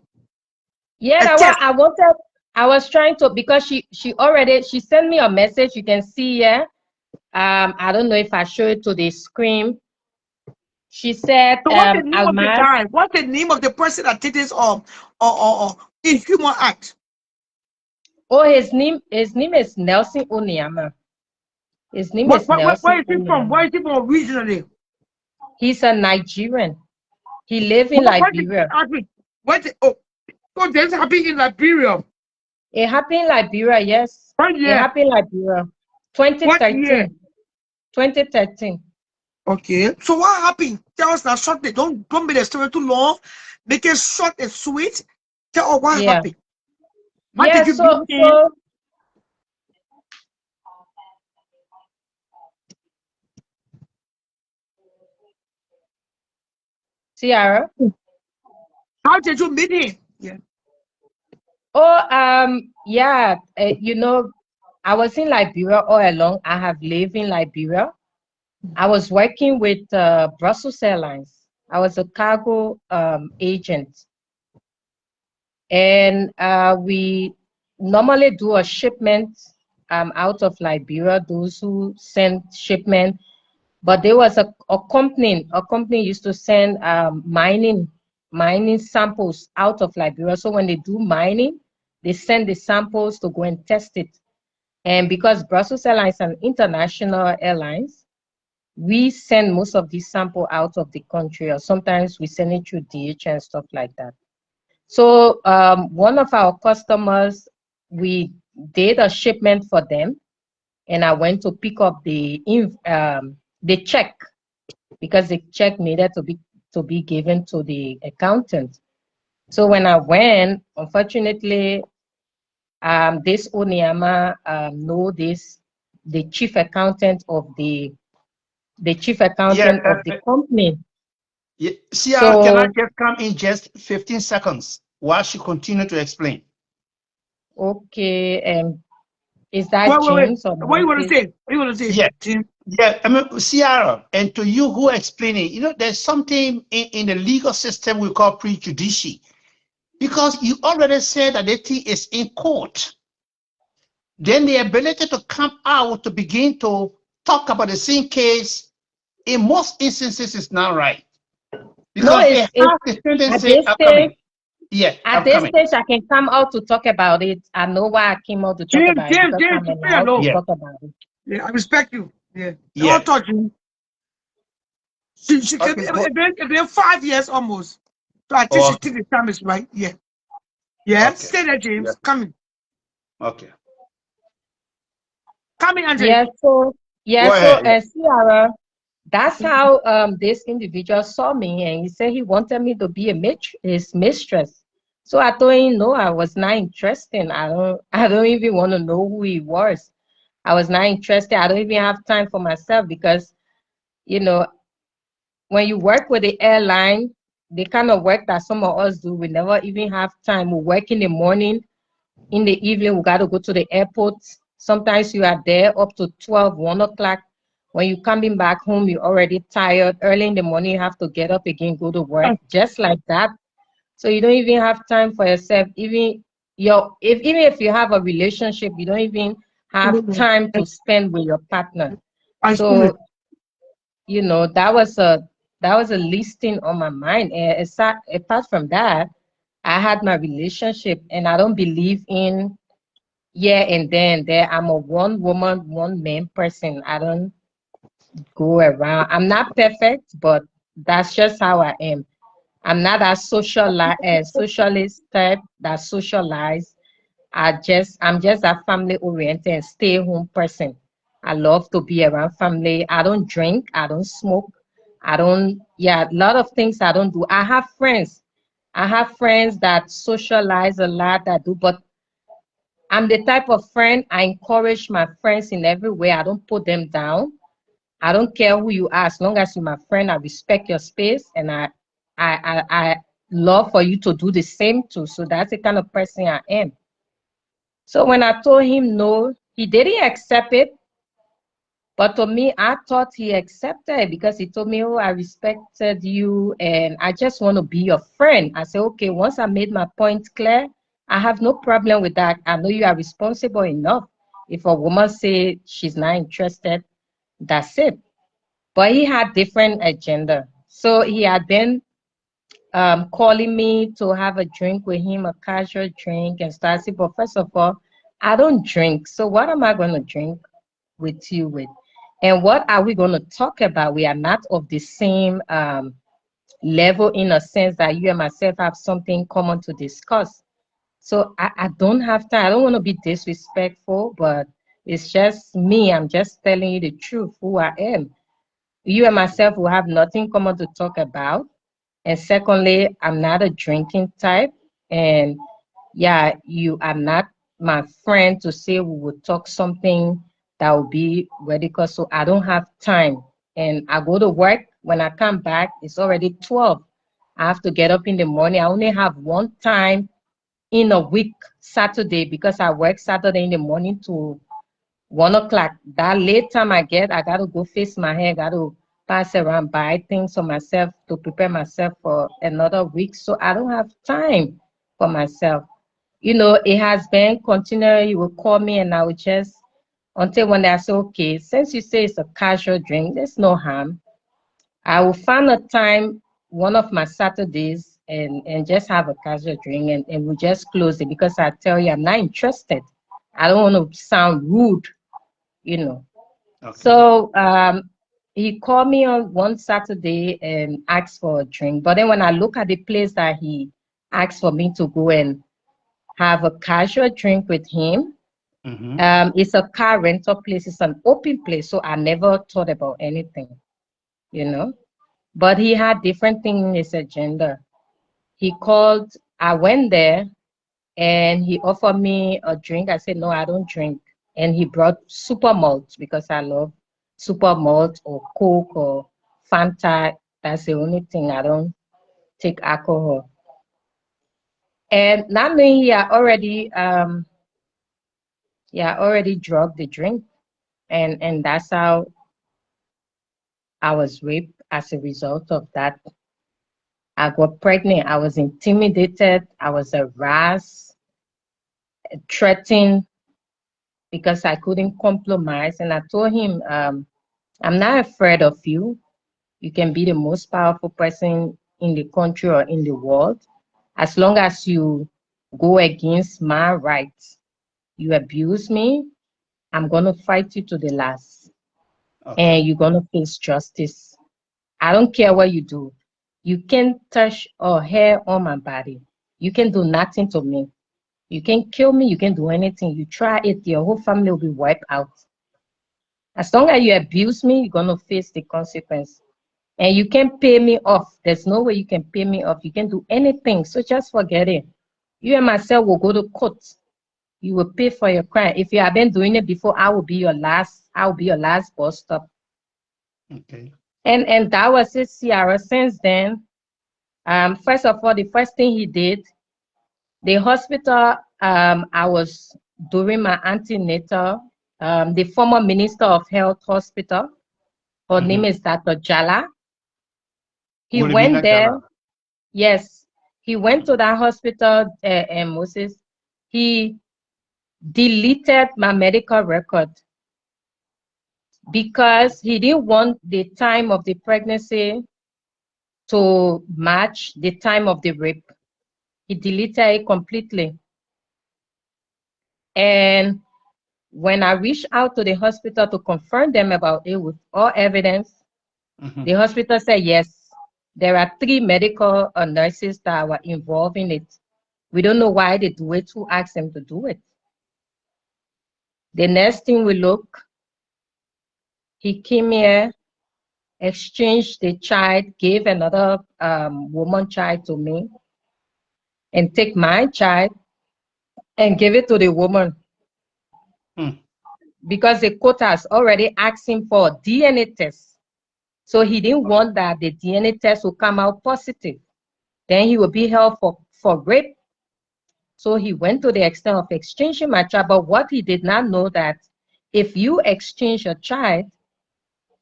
yeah, A that what test. I wanted. I was trying to, because she sent me a message. You can see here. I don't know if I show it to the screen. She said, So what's the name of the Almaz. guy? What's the name of the person that did this or inhuman act? Oh, his name is Nelson Onyama. His name is Where Nelson is he from? Where Onyama. is he from originally? He's a Nigerian. He lives in Where did Liberia. ask me? So this happened in Liberia. It happened in Liberia, yes. What It year? happened in Liberia. What year? 2013. 2013. Okay. So what happened? Tell us now shortly. Don't make the story too long. Make it short and sweet. Tell us what Yeah. happened. How Yeah, did you bring so in? Ciara. How did you meet him? Yeah. Oh, yeah, you know, I was in Liberia all along. I have lived in Liberia. I was working with Brussels Airlines. I was a cargo agent. And we normally do a shipment out of Liberia, those who send shipment. But there was a company used to send mining samples out of Liberia. So when they do mining, they send the samples to go and test it. And because Brussels Airlines is an international airlines, we send most of these sample out of the country, or sometimes we send it through DH and stuff like that. So one of our customers, we did a shipment for them, and I went to pick up the check because the check needed to be given to the accountant. So when I went, unfortunately, this Onyama know this, the chief accountant of Yeah, the company. yeah. CR, can I So just come in just 15 seconds while she continue to explain? okay, is that Wait. James or What you want to Moses? say? What you want to say? Yeah, Jim? yeah. I mean, CR, and to you who are explaining, there's something in the legal system we call prejudice, because you already said that the thing is in court. Then the ability to come out to begin to talk about the same case in most instances is not right. No, Because it it's has the at tendency, this I'm stage. coming. Yeah, At I'm this coming. stage, I can come out to talk about it. I know why I came out to talk about it because James, I'm you allowed to alone. Yeah, talk about it. Yeah, I respect you. Yeah. yeah. Don't touch you. She Okay, go. it's been 5 years almost. So I think she Okay, think the time is right. Yeah. Yeah. okay. Stay there, Yeah, James. Come in. okay. Come in, Andre. Yeah, so Go ahead. Yeah. Ciara, that's how this individual saw me, and he said he wanted me to be his mistress. So I told him no, I was not interested. I don't even want to know who he was. I was not interested. I don't even have time for myself because you know when you work with the airline, the kind of work that some of us do, we never even have time. We work in the morning, in the evening, we got to go to the airport. Sometimes you are there up to 12, 1 o'clock. When you're coming back home, you're already tired. Early in the morning, you have to get up again, go to work, just like that. So you don't even have time for yourself. Even if you have a relationship, you don't even have time to spend with your partner. I school. So that was a listing on my mind. And apart from that, I had my relationship, and I don't believe in yeah and then there. I'm a one woman, one man person. I don't go around. I'm not perfect, but that's just how I am. I'm not a socialist type that socialize. I'm just a family oriented and stay home person. I love to be around family. I don't drink, I don't smoke. I don't yeah, a lot of things I don't do. I have friends. I have friends that socialize a lot that do, but I'm the type of friend I encourage my friends in every way. I don't put them down. I don't care who you are, as long as you're my friend, I respect your space, and I love for you to do the same too. So that's the kind of person I am. So when I told him no, he didn't accept it. But to me, I thought he accepted because he told me, oh, I respected you and I just want to be your friend. I said, okay, once I made my point clear, I have no problem with that. I know you are responsible enough. If a woman say she's not interested, that's it. But he had different agenda. So he had been calling me to have a drink with him, a casual drink and stuff. I said, but first of all, I don't drink. So what am I going to drink with you with? And what are we going to talk about? We are not of the same level in a sense that you and myself have something common to discuss. So I don't have time. I don't want to be disrespectful, but it's just me. I'm just telling you the truth, who I am. You and myself will have nothing common to talk about. And secondly, I'm not a drinking type. And yeah, you are not my friend to say we would talk something that will be radical. So I don't have time. And I go to work. When I come back, it's already 12. I have to get up in the morning. I only have one time in a week, Saturday, because I work Saturday in the morning to 1 o'clock. That late time I get, I got to go fix my hair, got to pass around, buy things for myself to prepare myself for another week. So I don't have time for myself. You know, it has been continual. You will call me and I will just, until one day I say, okay, since you say it's a casual drink, there's no harm. I will find a time, one of my Saturdays, and just have a casual drink and we'll just close it because I tell you, I'm not interested. I don't want to sound rude, you know. Okay. So he called me on one Saturday and asked for a drink. But then when I look at the place that he asked for me to go and have a casual drink with him, it's a car rental place. It's an open place. So I never thought about anything, you know. But he had different things in his agenda. He called, I went there and he offered me a drink. I said, no, I don't drink. And he brought super malt because I love super malt or Coke or Fanta. That's the only thing. I don't take alcohol. And not knowing he had already drugged the drink. And that's how I was raped as a result of that. I got pregnant. I was intimidated. I was harassed, threatened because I couldn't compromise. And I told him, I'm not afraid of you. You can be the most powerful person in the country or in the world. As long as you go against my rights, you abuse me, I'm going to fight you to the last. Okay. And you're going to face justice. I don't care what you do. You can't touch a hair on my body. You can do nothing to me. You can kill me. You can do anything. You try it, your whole family will be wiped out. As long as you abuse me, you're going to face the consequence. And you can pay me off. There's no way you can pay me off. You can do anything. So just forget it. You and myself will go to court. You will pay for your crime. If you have been doing it before, I will be your last bus stop. Okay. And that was it, Sierra. Since then, first of all, the first thing he did, the hospital I was doing my antenatal, the former Minister of Health Hospital, her name is Dr. Jala. He went there. Yes, he went to that hospital, and Moses. He deleted my medical record because he didn't want the time of the pregnancy to match the time of the rape. He deleted it completely. And when I reached out to the hospital to confirm them about it with all evidence, the hospital said, yes, there are 3 medical nurses that were involved in it. We don't know why they do it, who asked them to do it. The next thing we look, he came here, exchanged the child, gave another woman child to me, and take my child and give it to the woman. Because the court has already asked him for a DNA test. So he didn't want that the DNA test will come out positive. Then he will be held for rape. So he went to the extent of exchanging my child. But what he did not know that if you exchange your child,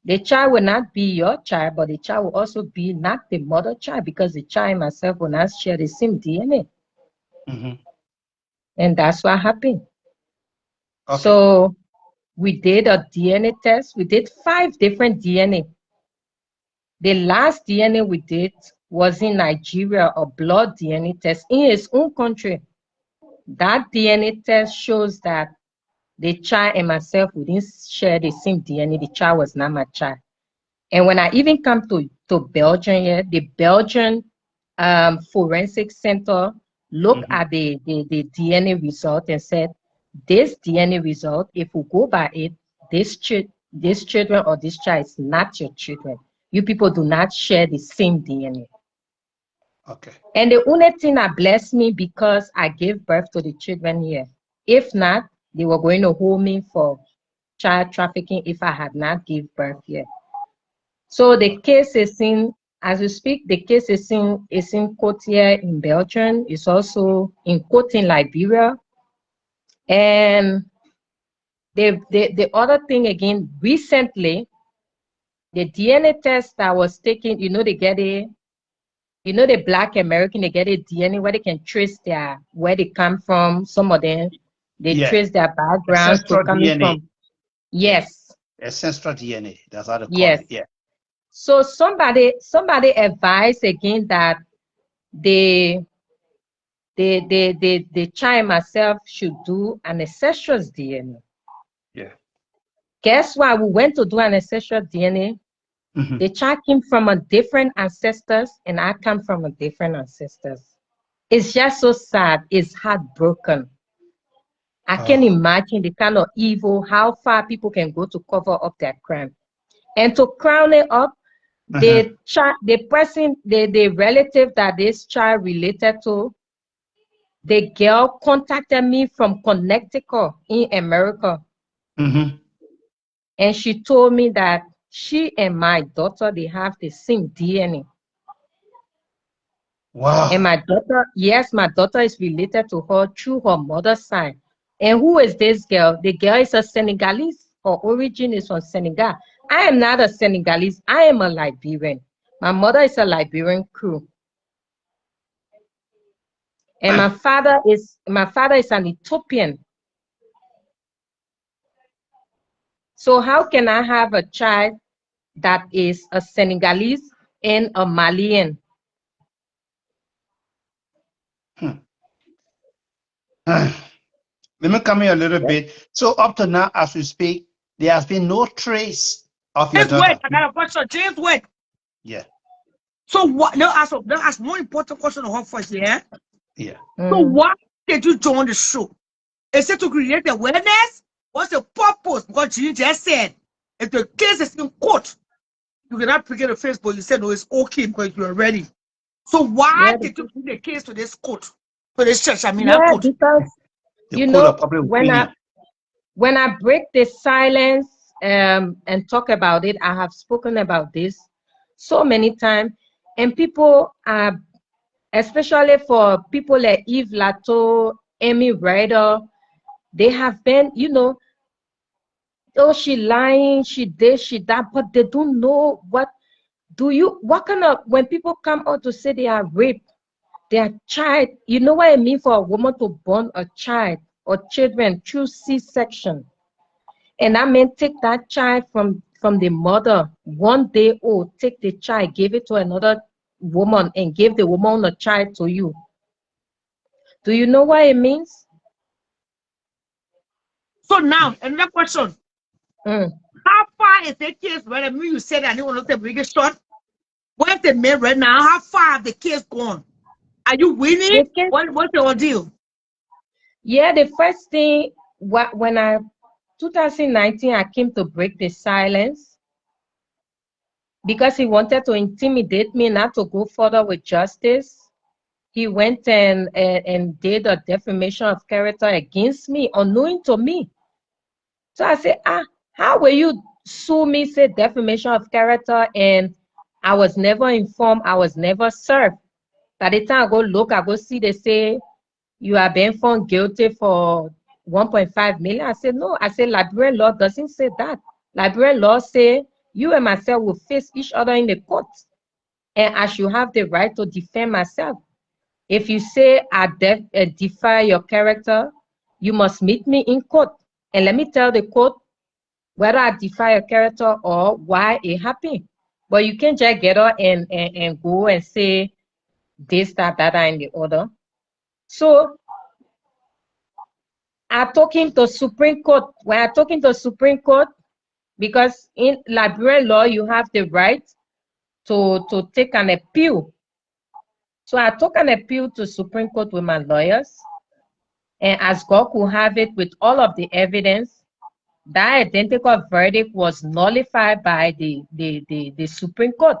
the child will not be your child, but the child will also be not the mother child because the child and myself will not share the same DNA. And that's what happened. Okay. So we did a DNA test. We did 5 different DNA. The last DNA we did was in Nigeria, a blood DNA test in his own country. That DNA test shows that the child and myself, we didn't share the same DNA. The child was not my child. And when I even come to Belgium here, the Belgian forensic center looked at the DNA result and said, this DNA result, if we go by it, this children or this child is not your children. You people do not share the same DNA. Okay. And the only thing that blessed me because I gave birth to the children here. If not, they were going to hold me for child trafficking if I had not given birth here. So the case is in As we speak, the case is in court here in Belgium. It's also in court in Liberia. And the other thing again, recently, the DNA test that was taken, they get the Black American, they get a DNA where they can trace where they come from. Some of them, they trace their background to coming DNA. from. Yes. Ancestral DNA. That's how they call Yes. it. Yeah. So somebody advised again that the child myself should do an ancestral DNA. Yeah. Guess what? We went to do an ancestral DNA. The child came from a different ancestors, and I come from a different ancestors. It's just so sad. It's heartbroken. I can't imagine the kind of evil, how far people can go to cover up their crime. And to crown it up, the relative that this child related to, the girl contacted me from Connecticut in America. And she told me that she and my daughter, they have the same DNA. Wow. And my daughter, yes, my daughter is related to her through her mother's side. And who is this girl? The girl is a Senegalese. Her origin is from Senegal. I am not a Senegalese. I am a Liberian. My mother is a Liberian crew. And my father is an Ethiopian. So how can I have a child that is a Senegalese and a Malian? Let me come here a little bit. So up to now, as we speak, there has been no trace of your daughter. Wait, I got a question. James, wait. Yeah. So what? Now ask more important question of her first, yeah? Yeah. So why did you join the show? Is it to create awareness? What's the purpose? Because you just said if the case is in court, you cannot pick it on Facebook. You said no, it's okay because you are ready. So why did you bring the case to this court? To this church? I mean, court. Because when I break the silence and talk about it, I have spoken about this so many times, and people are, especially for people like Yves Lato, Amy Ryder, they have been, oh, she lying, she this, she that, but they don't know what kind of, when people come out to say they are raped, their child, you know what I mean for a woman to born a child or children through C-section. And I mean take that child from the mother, 1 day old, take the child, give it to another woman and give the woman a child to you. Do you know what it means? So now, another question. How far is the case? When you said I didn't want to bring it short. Where's the man right now? How far have the case gone? Are you winning? What's the ordeal? Yeah, the first thing, when 2019, I came to break the silence because he wanted to intimidate me not to go further with justice. He went and did a defamation of character against me, unknowing to me. So I said, how will you sue me, say defamation of character, and I was never informed, I was never served. By the time I go look, I go see, they say, you are being found guilty for 1.5 million. I said, no. I said, Liberian law doesn't say that. Liberian law say you and myself will face each other in the court, and I should have the right to defend myself. If you say I defy your character, you must meet me in court, and let me tell the court whether I defy your character or why it happened. But you can't just get up and go and say this, that, and the other. So I took him to Supreme Court. When I took him to Supreme Court, because in Liberian law, you have the right to take an appeal. So I took an appeal to Supreme Court with my lawyers. And as God could have it with all of the evidence, that identical verdict was nullified by the Supreme Court.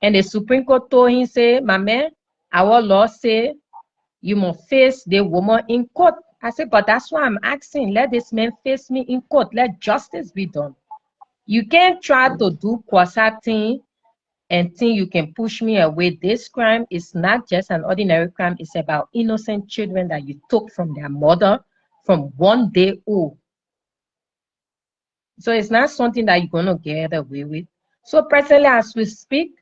And the Supreme Court told him, say, my man, our law say you must face the woman in court. I said, but that's why I'm asking, let this man face me in court. Let justice be done. You can't try to do quasi thing and think you can push me away. This crime is not just an ordinary crime. It's about innocent children that you took from their mother from 1 day old. So it's not something that you're going to get away with. So presently, as we speak,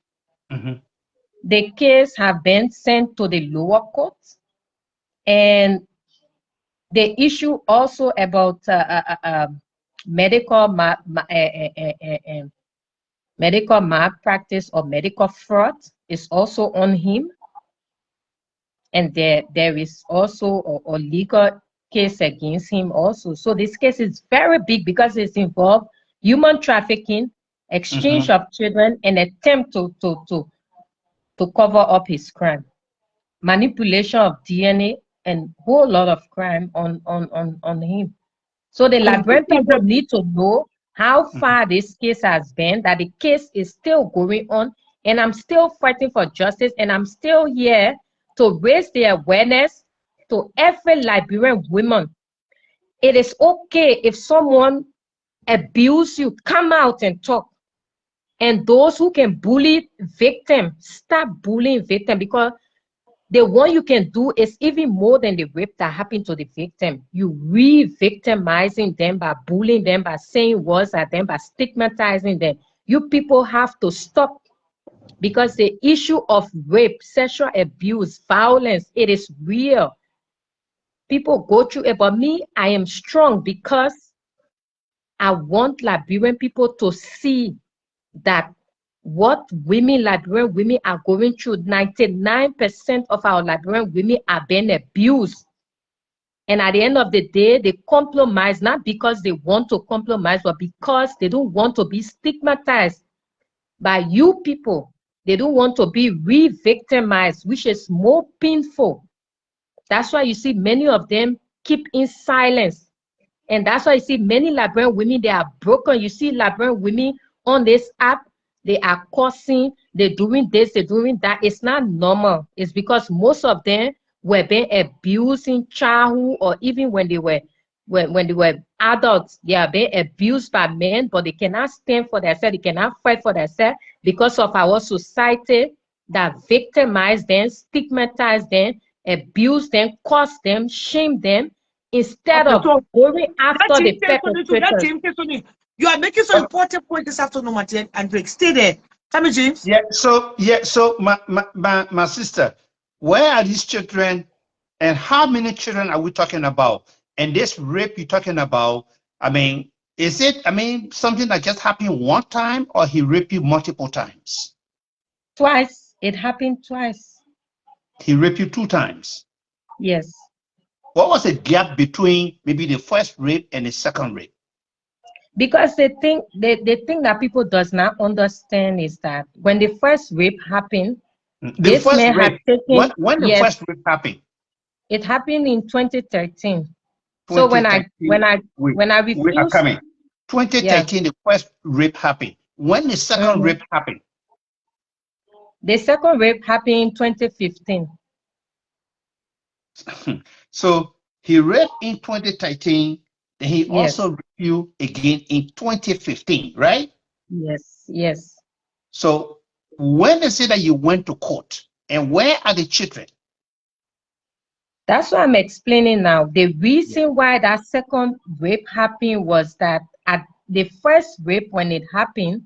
the case have been sent to the lower court, and the issue also about medical medical malpractice or medical fraud is also on him, and there is also a legal case against him also. So this case is very big because it's involved human trafficking, exchange of children, and attempt to cover up his crime, manipulation of DNA, and whole lot of crime on him. So the Liberian people need to know how far this case has been, that the case is still going on, and I'm still fighting for justice, and I'm still here to raise the awareness to every Liberian woman. It is okay if someone abuse you, come out and talk. And those who can bully victim, stop bullying victim, because the one you can do is even more than the rape that happened to the victim. You re-victimizing them by bullying them, by saying words at them, by stigmatizing them. You people have to stop, because the issue of rape, sexual abuse, violence, it is real. People go through it, but me, I am strong because I want Liberian people to see that what women, Liberian women, are going through, 99% of our Liberian women are being abused. And at the end of the day, they compromise, not because they want to compromise, but because they don't want to be stigmatized by you people. They don't want to be re-victimized, which is more painful. That's why you see many of them keep in silence. And that's why you see many Liberian women, they are broken. You see Liberian women on this app, they are cursing, they're doing this, they're doing that. It's not normal. It's because most of them were being abused in childhood, or even when they were adults, they are being abused by men, but they cannot stand for themselves, they cannot fight for themselves because of our society that victimize them, stigmatize them, abuse them, curse them, shame them, instead of going after the perpetrators. You are making some important point this afternoon, Martin and Drake. Stay there. Tell me, James. So my sister, where are these children, and how many children are we talking about? And this rape you're talking about, I mean, is it, something that just happened one time, or he raped you multiple times? Twice. It happened twice. He raped you 2 times? Yes. What was the gap between maybe the first rape and the second rape? Because the thing that people does not understand is that when the first rape happened, the first rape, when the first rape happened? It happened in 2013. So when I refused, 2013, the first rape happened. When the second rape happened? The second rape happened in 2015. So he raped in 2013, then he also raped you again in 2015, right? Yes. So when is it that you went to court, and where are the children? That's what I'm explaining now. The reason why that second rape happened was that at the first rape, when it happened,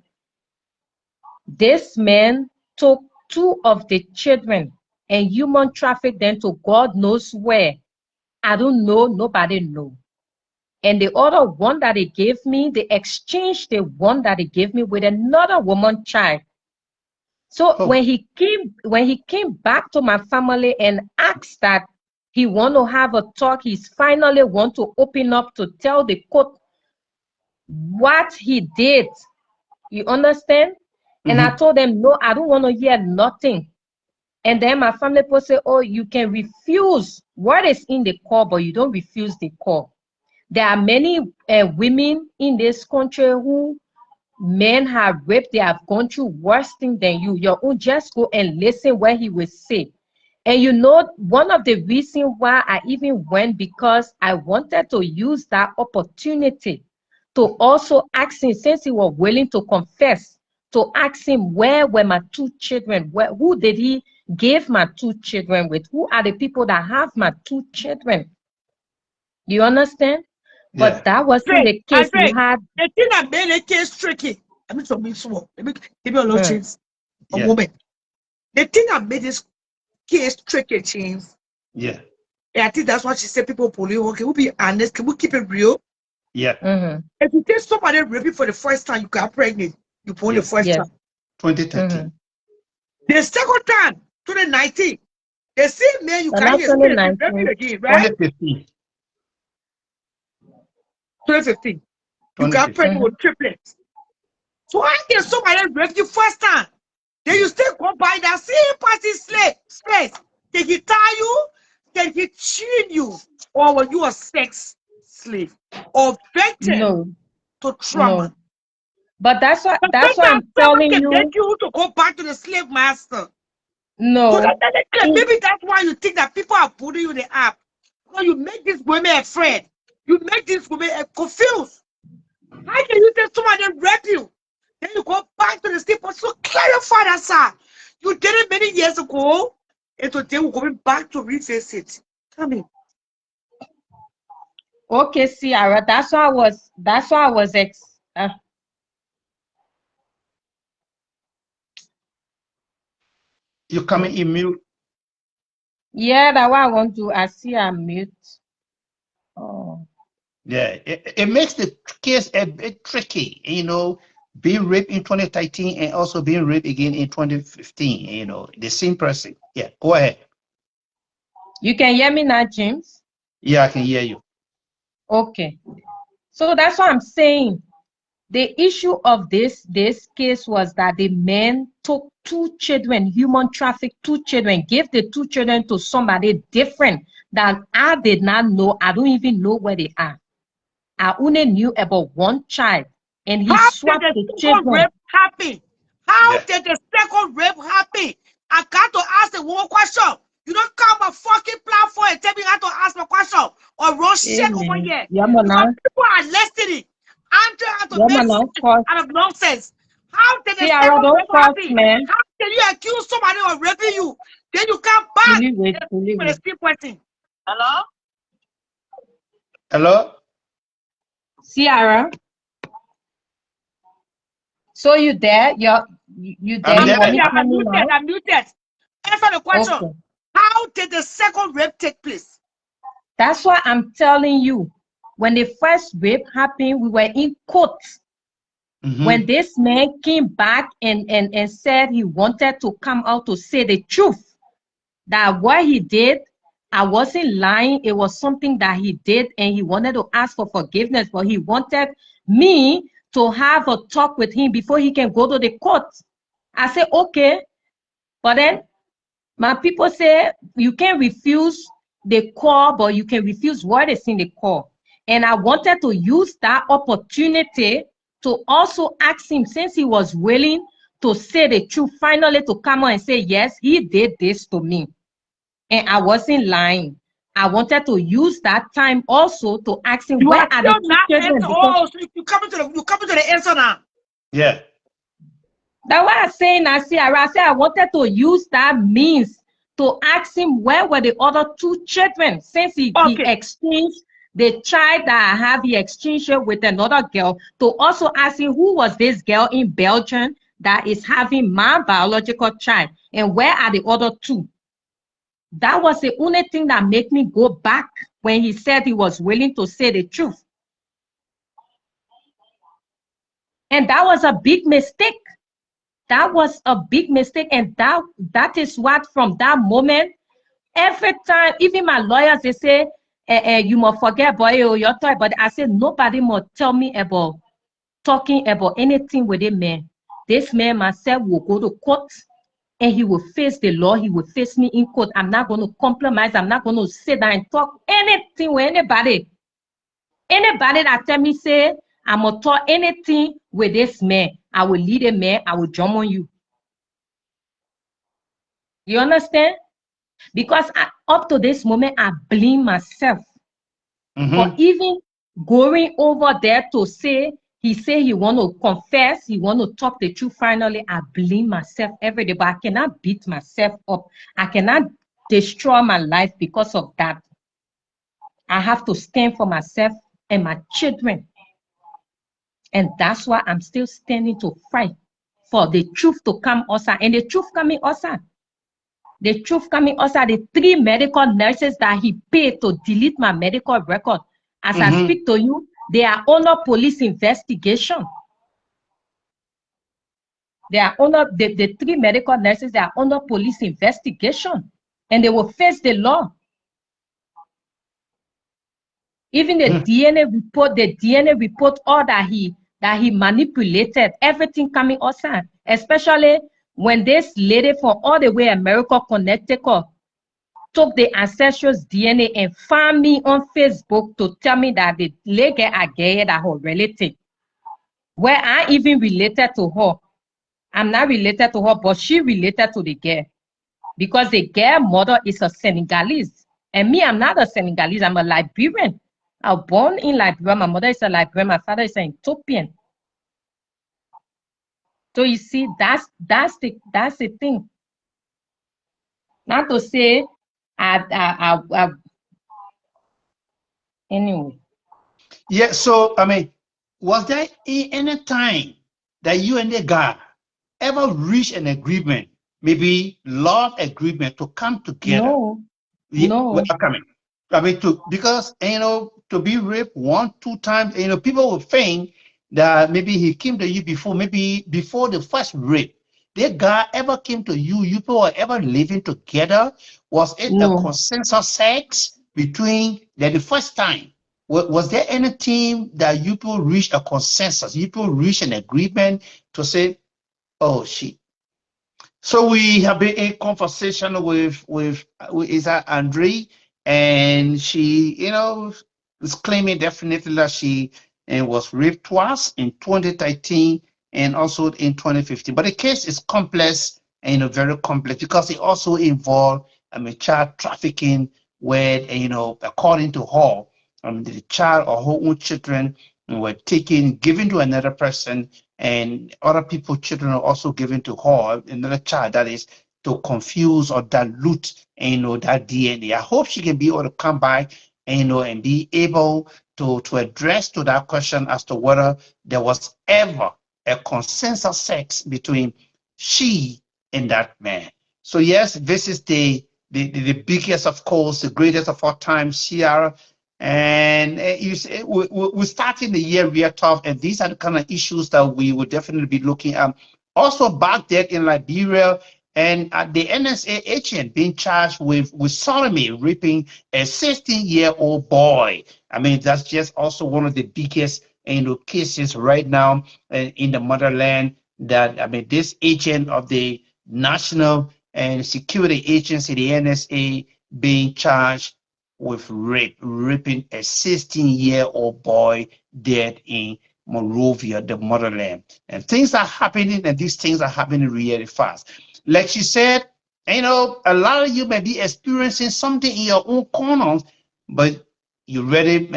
this man took 2 of the children and human trafficked them to God knows where. I don't know, nobody know. And the other one that they gave me, they exchanged the one that they gave me with another woman child. So when he came back to my family and asked that he want to have a talk, he's finally want to open up to tell the court what he did. You understand? And I told them, no, I don't want to hear nothing. And then my family people say, oh, you can refuse what is in the call, but you don't refuse the call. There are many women in this country who men have raped, they have gone through worse things than you. Your own, just go and listen what he will say. And you know, one of the reasons why I even went, because I wanted to use that opportunity to also ask him, since he was willing to confess, to ask him, where were my 2 children? Who did he give my 2 children with? Who are the people that have my 2 children? You understand? Yeah. But that wasn't the case. You had the thing that made the case tricky. Let me tell you small. Let me give you a little chance. A Yeah. moment. The thing that made this case tricky, James. Yeah. I think that's what she said. People bully. Okay, we'll be honest. Can we keep it real? Yeah. If you take somebody raping for the first time, you got pregnant. You born the first time. 2013. The second time, 2019. The same man you can't get raping again, right? 2015. 2015. You got pregnant with triplets. So I get somebody rape you first time. Then you still go by that same party space. Can he tie you? Can he cheat you? Or were you a sex slave? Or victim to trauma? No. But that's what I'm telling you. Make you to go back to the slave master. No. So maybe that's why you think that people are putting you in the app. Because you make these women afraid. You make these women confused. How can you tell somebody rape you? Then you go back to the state, but so clarify that, sir. You did it many years ago, and today we're going back to reface it. Come in. Okay, Ciara, that's why I was You coming in mute? Yeah, that's why I want to. I see I'm mute. Oh. Yeah, it makes the case a bit tricky, being raped in 2013 and also being raped again in 2015, the same person. Yeah, go ahead. You can hear me now, James? Yeah, I can hear you. Okay. So that's what I'm saying. The issue of this case was that the man took 2 children, human trafficked 2 children, gave the 2 children to somebody different that I did not know. I don't even know where they are. I only knew about 1 child, and he swapped the children. Rape happen? How did the second rape happen? I got to ask the one question. You don't come a fucking platform and tell me how to ask my question or run shit over here. Yeah, because people are listening. I'm trying to make sense out of nonsense. How did the second rape happen? Man. How can you accuse somebody of raping you? Then you come back with a still question. Hello? Hello? Ciara? So you there? You there? I'm muted. Answer the question. Okay. How did the second rape take place? That's why I'm telling you. When the first rape happened, we were in court. When this man came back and said he wanted to come out to say the truth, that what he did, I wasn't lying. It was something that he did, and he wanted to ask for forgiveness, but he wanted me to have a talk with him before he can go to the court. I said, okay. But then my people say you can't refuse the call, but you can refuse what is in the call. And I wanted to use that opportunity to also ask him, since he was willing to say the truth, finally to come on and say, yes, he did this to me. And I wasn't lying. I wanted to use that time also to ask him, where are the children? Oh, so you coming to the answer now. Yeah. That's why I'm saying, I said I wanted to use that means to ask him, where were the other 2 children? Since he exchanged the child that I have, he exchanged it with another girl, to also ask him, who was this girl in Belgium that is having my biological child? And where are the other 2? That was the only thing that made me go back when he said he was willing to say the truth. And that was a big mistake. That was a big mistake. And that is what, from that moment, every time, even my lawyers, they say, you must forget boy, your toy. But I said, nobody must tell me about talking about anything with a man. This man myself will go to court and he will face the law. He will face me in court. I'm not going to compromise. I'm not going to sit down and talk anything with anybody. Anybody that tell me, say, I'm going to talk anything with this man, I will lead a man, I will jump on you. You understand? Because up to this moment, I blame myself for even going over there to say He say he want to confess, he want to talk the truth. Finally, I blame myself every day, but I cannot beat myself up. I cannot destroy my life because of that. I have to stand for myself and my children. And that's why I'm still standing to fight for the truth to come outside. And the truth coming outside. The truth coming outside. The 3 medical nurses that he paid to delete my medical record. As I speak to you, they are under police investigation. They are under the 3 medical nurses. They are under police investigation, and they will face the law. Even the DNA report, all that he manipulated, everything coming outside. Especially when this lady from all the way America, Connecticut, took the ancestors' DNA and found me on Facebook to tell me that the lady I get that her relative, where I even related to her. I'm not related to her, but she related to the girl. Because the girl mother is a Senegalese. And me, I'm not a Senegalese, I'm a Liberian. I was born in Liberia. My mother is a Liberian, my father is an Ethiopian. So you see, that's the thing. Not to say anyway. Yeah, so I mean, was there any time that you and the guy ever reached an agreement, maybe love agreement to come together? No. Yeah, No. coming. I mean, because to be raped 1, 2 times, people would think that maybe he came to you before, maybe before the first rape. That guy ever came to you? You people were ever living together? Was it a No. consensus sex between the first time? Was there anything that you people reached a consensus? You people reached an agreement to say, oh shit. So we have been in conversation with Isa Andre, and she, is claiming definitely that she was raped twice in 2013 and also in 2015. But the case is complex and very complex because it also involved child trafficking, where according to her, the child or her own children were taken, given to another person, and other people's children are also given to her, another child, that is to confuse or dilute, that DNA. I hope she can be able to come back, and be able to address to that question as to whether there was ever a consensus sex between she and that man. So yes, this is the biggest, of course, the greatest of all time, Sierra. And we're starting the year real tough, and these are the kind of issues that we would definitely be looking at. Also, back there in Liberia, and the NSA agent being charged with sodomy, raping a 16-year-old boy. I mean, that's just also one of the biggest cases right now in the motherland. That, I mean, this agent of the National and Security Agency, the NSA, being charged with raping a 16-year-old boy dead in Monrovia, the motherland. And things are happening, and these things are happening really fast. Like she said, a lot of you may be experiencing something in your own corners, but you're ready,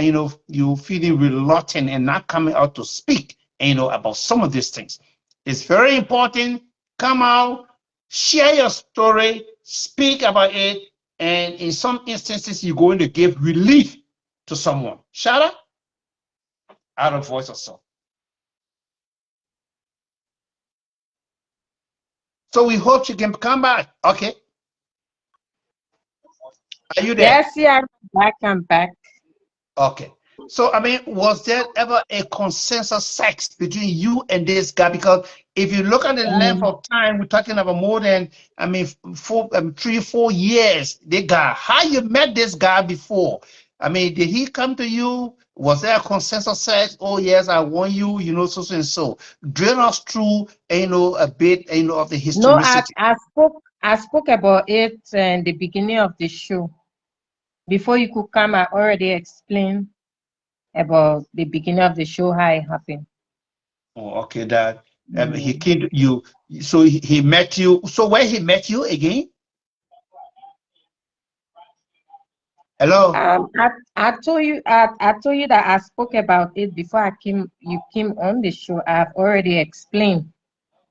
you're feeling reluctant and not coming out to speak, about some of these things. It's very important. Come out, share your story, speak about it, and in some instances, you're going to give relief to someone. Shut up. Out of voice or so. So we hope you can come back. Okay. Are you there? Yes, yeah, I'm back. Okay. So, I mean, was there ever a consensus sex between you and this guy? Because if you look at the length of time, we're talking about more than, 3 4 years. The guy, how you met this guy before? I mean, did he come to you? Was there a consensus sex? Oh, yes, I want you, so and so. Drill us through, a bit, of the historicity. No, I spoke about it in the beginning of the show. Before you could come, I already explained about the beginning of the show, how it happened. Oh, okay. That he came to you. So he met you. So where he met you again? Hello? I told you I told you that I spoke about it before you came on the show. I've already explained.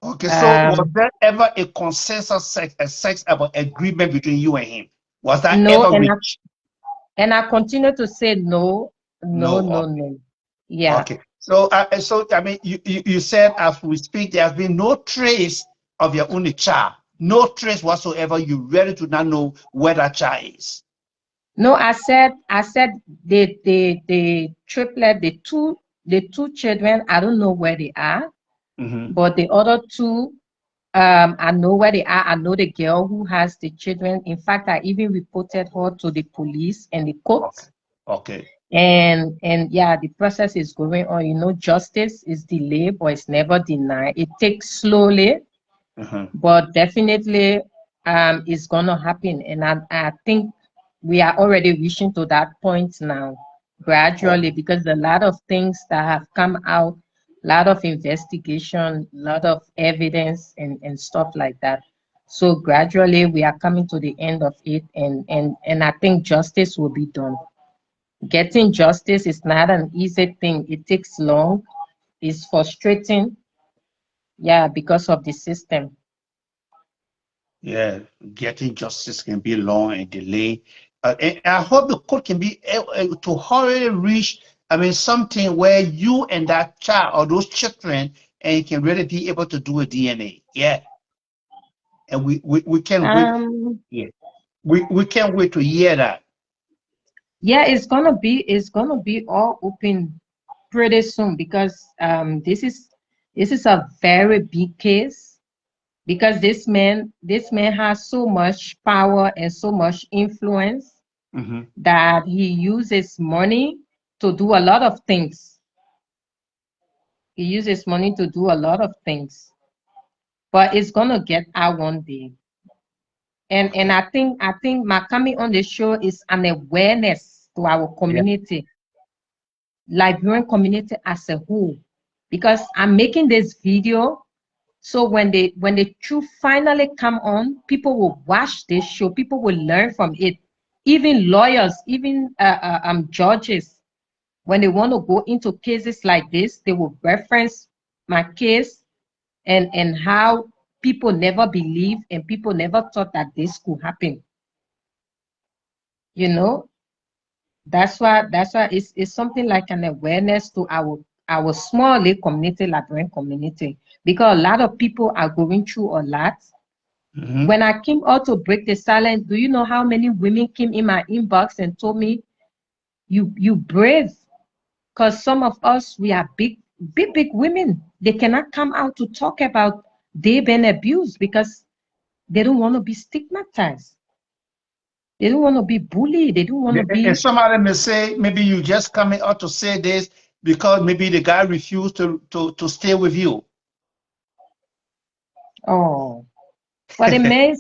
Okay, so was Um, there ever a consensus sex about agreement between you and him? Was that no, ever reached? and I continue to say no, no, No. no, no. Yeah. Okay. So, I mean, you said as we speak, there has been no trace of your only child, no trace whatsoever. You really do not know where that child is. No, I said the triplet, the two children, I don't know where they are, Mm-hmm. but the other two, I know where they are. I know the girl who has the children. In fact, I even reported her to the police and the Okay. courts. Okay. And yeah, the process is going on. You know, justice is delayed, but it's never denied. It takes slowly, Mm-hmm. but definitely it's gonna happen. And I think we are already reaching to that point now, Oh, gradually, because a lot of things that have come out, a lot of investigation, a lot of evidence and stuff like that. So gradually we are coming to the end of it, and I think justice will be done. Getting justice is not an easy thing. It takes long. It's frustrating. Yeah, because of the system. yeah. Getting justice can be long and delayed. And I hope the court can be able to hurry reach, I mean, something where you and that child or those children and you can really be able to do a DNA. Yeah. And we can't wait. Um, Yeah. We can't wait to hear that. yeah, it's gonna be all open pretty soon because this is a very big case because this man has so much power and so much influence Mm-hmm. that he uses money to do a lot of things. He uses money to do a lot of things, but it's gonna get out one day. And Okay. I think my coming on the show is an awareness to our Yeah. community, Liberian community as a whole, because I'm making this video so when the truth finally come on, people will watch this show, people will learn from it. Even lawyers, even judges, when they want to go into cases like this, they will reference my case and how people never believe and people never thought that this could happen. You know, that's why it's something like an awareness to our small little community, Liberian community, because a lot of people are going through a lot. Mm-hmm. When I came out to break the silence, do you know how many women came in my inbox and told me, you brave, because some of us we are big women. They cannot come out to talk about they've been abused because they don't want to be stigmatized. They don't want to be bullied. They don't want Yeah, to and be, somebody may say maybe you just coming out to say this because maybe the guy refused to stay with you. oh, for the men,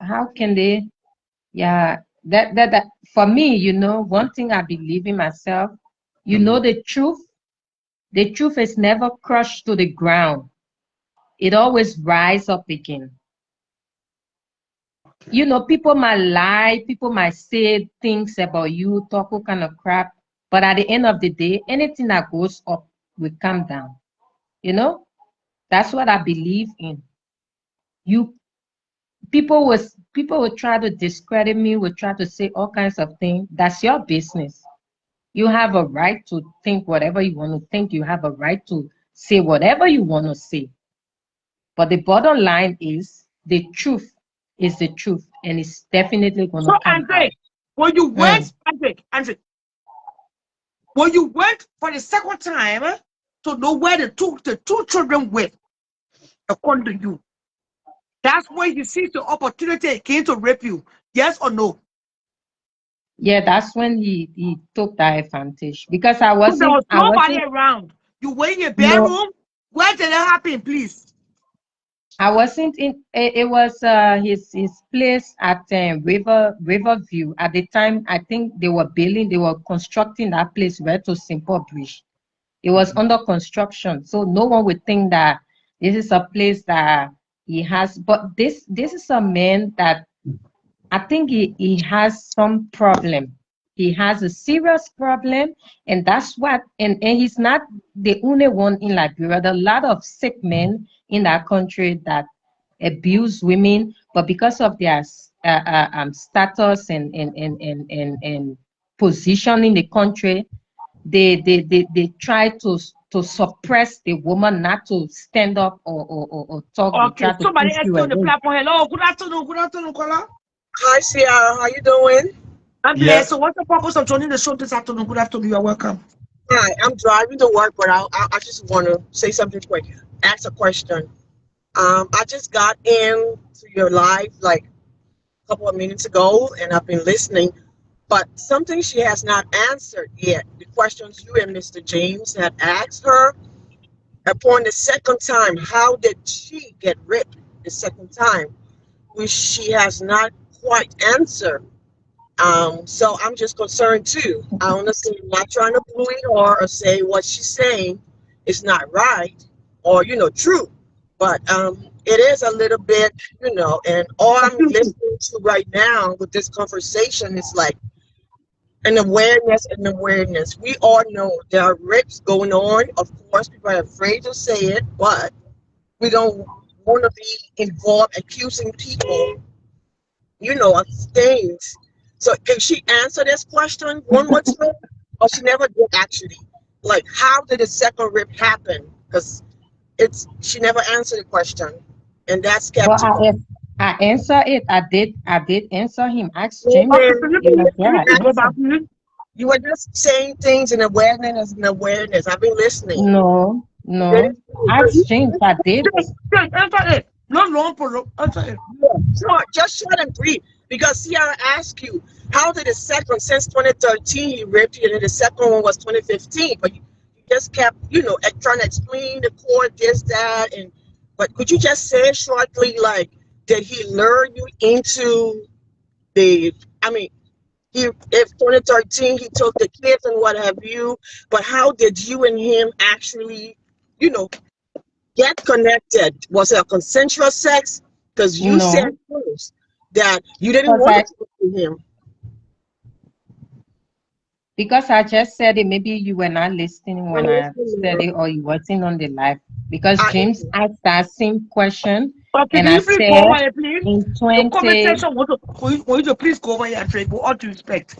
how can they? Yeah, that for me, you know, one thing I believe in myself, you know, Mhm. the truth is never crushed to the ground. It always rise up again. Okay. You know, people might lie, people might say things about you, talk all kind of crap, but at the end of the day, anything that goes up will come down. You know, that's what I believe in. You people will try to discredit me, will try to say all kinds of things. That's your business. You have a right to think whatever you want to think. You have a right to say whatever you want to say. But the bottom line is the truth, and it's definitely going So to come out. Andre, when you Mm. went, Andre, when you went for the second time to know where the two children went, according to you, that's when you see the opportunity again to rape you. Yes or no? Yeah, that's when he took that advantage because So there was I nobody wasn't around. You were in your no bedroom. Where did it happen, please? I wasn't in. It was his place at Riverview at the time. I think they were constructing that place right to Simple Bridge. It was Mhm. under construction, so no one would think that this is a place that he has. But this is a man that I think he has some problem. he has a serious problem, and that's what, and he's not the only one in Liberia. There are a lot of sick men in that country that abuse women, but because of their status and position in the country, they try to suppress the woman not to stand up or talk. Okay, They try to somebody push else you on the away. platform. Hello, good afternoon, caller. Hi, Ciara. How you doing? I'm Yeah. blessed. So what's the purpose of joining the show this afternoon? Good afternoon, you are welcome. Hi, I'm driving to work, but I just want to say something quick. Ask a question. I just got in to your live like a couple of minutes ago, and I've been listening. But something she has not answered yet. The questions you and Mr. James had asked her upon the second time. How did she get ripped the second time? Which she has not quite answered. So I'm just concerned too. I honestly am not trying to bully her or say what she's saying is not right or true, but it is a little bit, and all I'm listening to right now with this conversation is like an awareness and awareness. We all know there are rapes going on. Of course, people are afraid to say it, but we don't want to be involved accusing people, of things. So can she answer this question one more time? Or she never did actually. Like, how did the second rip happen? Because she never answered the question. And that's But skeptical. I answer it. I did answer him. Ask Well, James. Okay, then, can you He was there. I please go back, answered. please? you were just saying things in awareness and awareness. I've been listening. No, That no. is Ask James. I did. Yes, answer it. No long polo, answer it. short, just short and brief. Because Ciara asked you, how did the second, since 2013, he raped you, and then the second one was 2015, but you just kept, trying to explain the court, this, that, but could you just say shortly, like, did he lure you into if 2013 he took the kids and what have you, but how did you and him actually, get connected? Was it a consensual sex? Because you said No, first that you didn't because want I to talk to him. because I just said it. Maybe you were not listening when I'm I listening, said ma'am. it, or you wasn't on the live. Because I James asked that same question, Okay, and can I you please go said over here, please? in The comment 20, section for you to please go over here and trade with all due respect.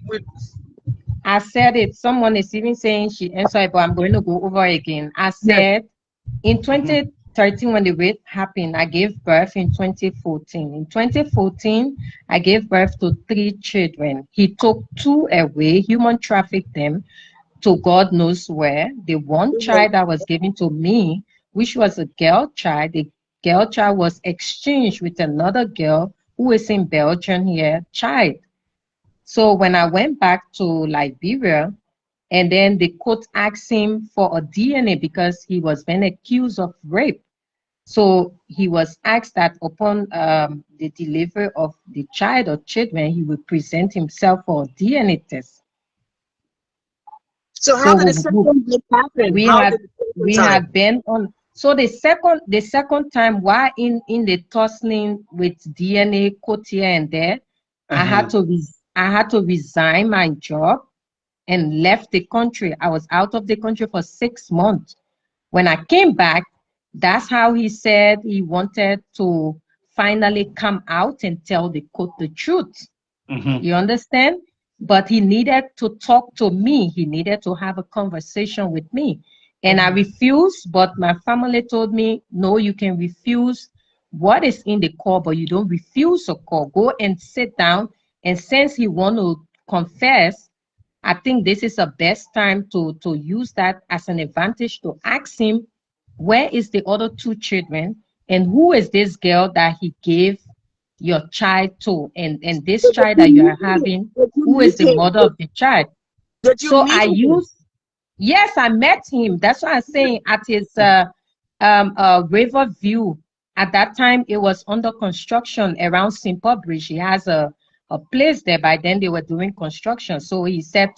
with I said it. Someone is even saying she answered it, but I'm going to go over again. I Yes. said in 2013, when the rape happened, I gave birth in 2014. In 2014, I gave birth to 3 children. He took 2 away, human trafficked them to God knows where. The one child that was given to me, which was a girl child, the girl child was exchanged with another girl who is in Belgium here, child. So when I went back to Liberia, and then the court asked him for a DNA because he was being accused of rape. So he was asked that upon the delivery of the child or children, he would present himself for a DNA test. So how So did the second rip happen? we How had did the we second time? had been on. So the second time, while in the tussling with DNA court here and there, I had to resign my job and left the country. I was out of the country for 6 months. When I came back, that's how he said he wanted to finally come out and tell the court the truth. You understand? But he needed to talk to me. He needed to have a conversation with me. And I refused, but my family told me, no, you can refuse what is in the call, but you don't refuse a call. Go and sit down. And since he want to confess, I think this is the best time to use that as an advantage to ask him, where is the other 2 children? And who is this girl that he gave your child to? And this Did child you that you are meet him? having, Did you who is meet the him? mother of the child? Did you So meet I him? use, yes, I met him. That's what I'm saying, at his River View. At that time, it was under construction around Simple Bridge. He has a place there. By then, they were doing construction. So he said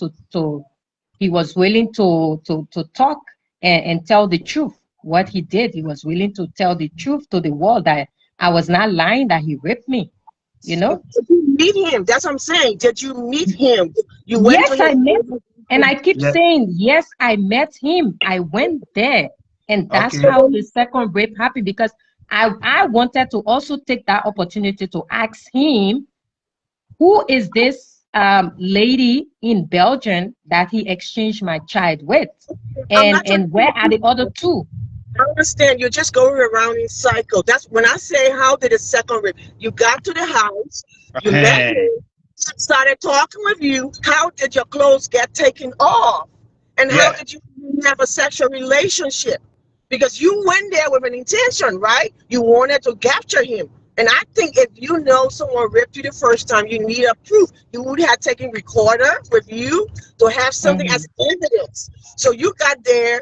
he was willing to talk and tell the truth. What he did, he was willing to tell the truth to the world, that I was not lying, that he raped me. you know. Did you meet him? That's what I'm saying. Did you meet him? You went Yes, to I his. met, and I keep Yeah. saying, yes, I met him. I went there. And that's Okay. how the second rape happened, because I wanted to also take that opportunity to ask him, who is this lady in Belgium that he exchanged my child with? I'm not trying And where are the other to. two? I understand you're just going around in cycle. That's when I say, how did the second rape? You got to the house, you met Hey. him, started talking with you. How did your clothes get taken off? And how Yeah. did you have a sexual relationship? Because you went there with an intention, right? You wanted to capture him. And I think if you know someone ripped you the first time, you need a proof. You would have taken recorder with you to have something Mhm. as evidence. So you got there,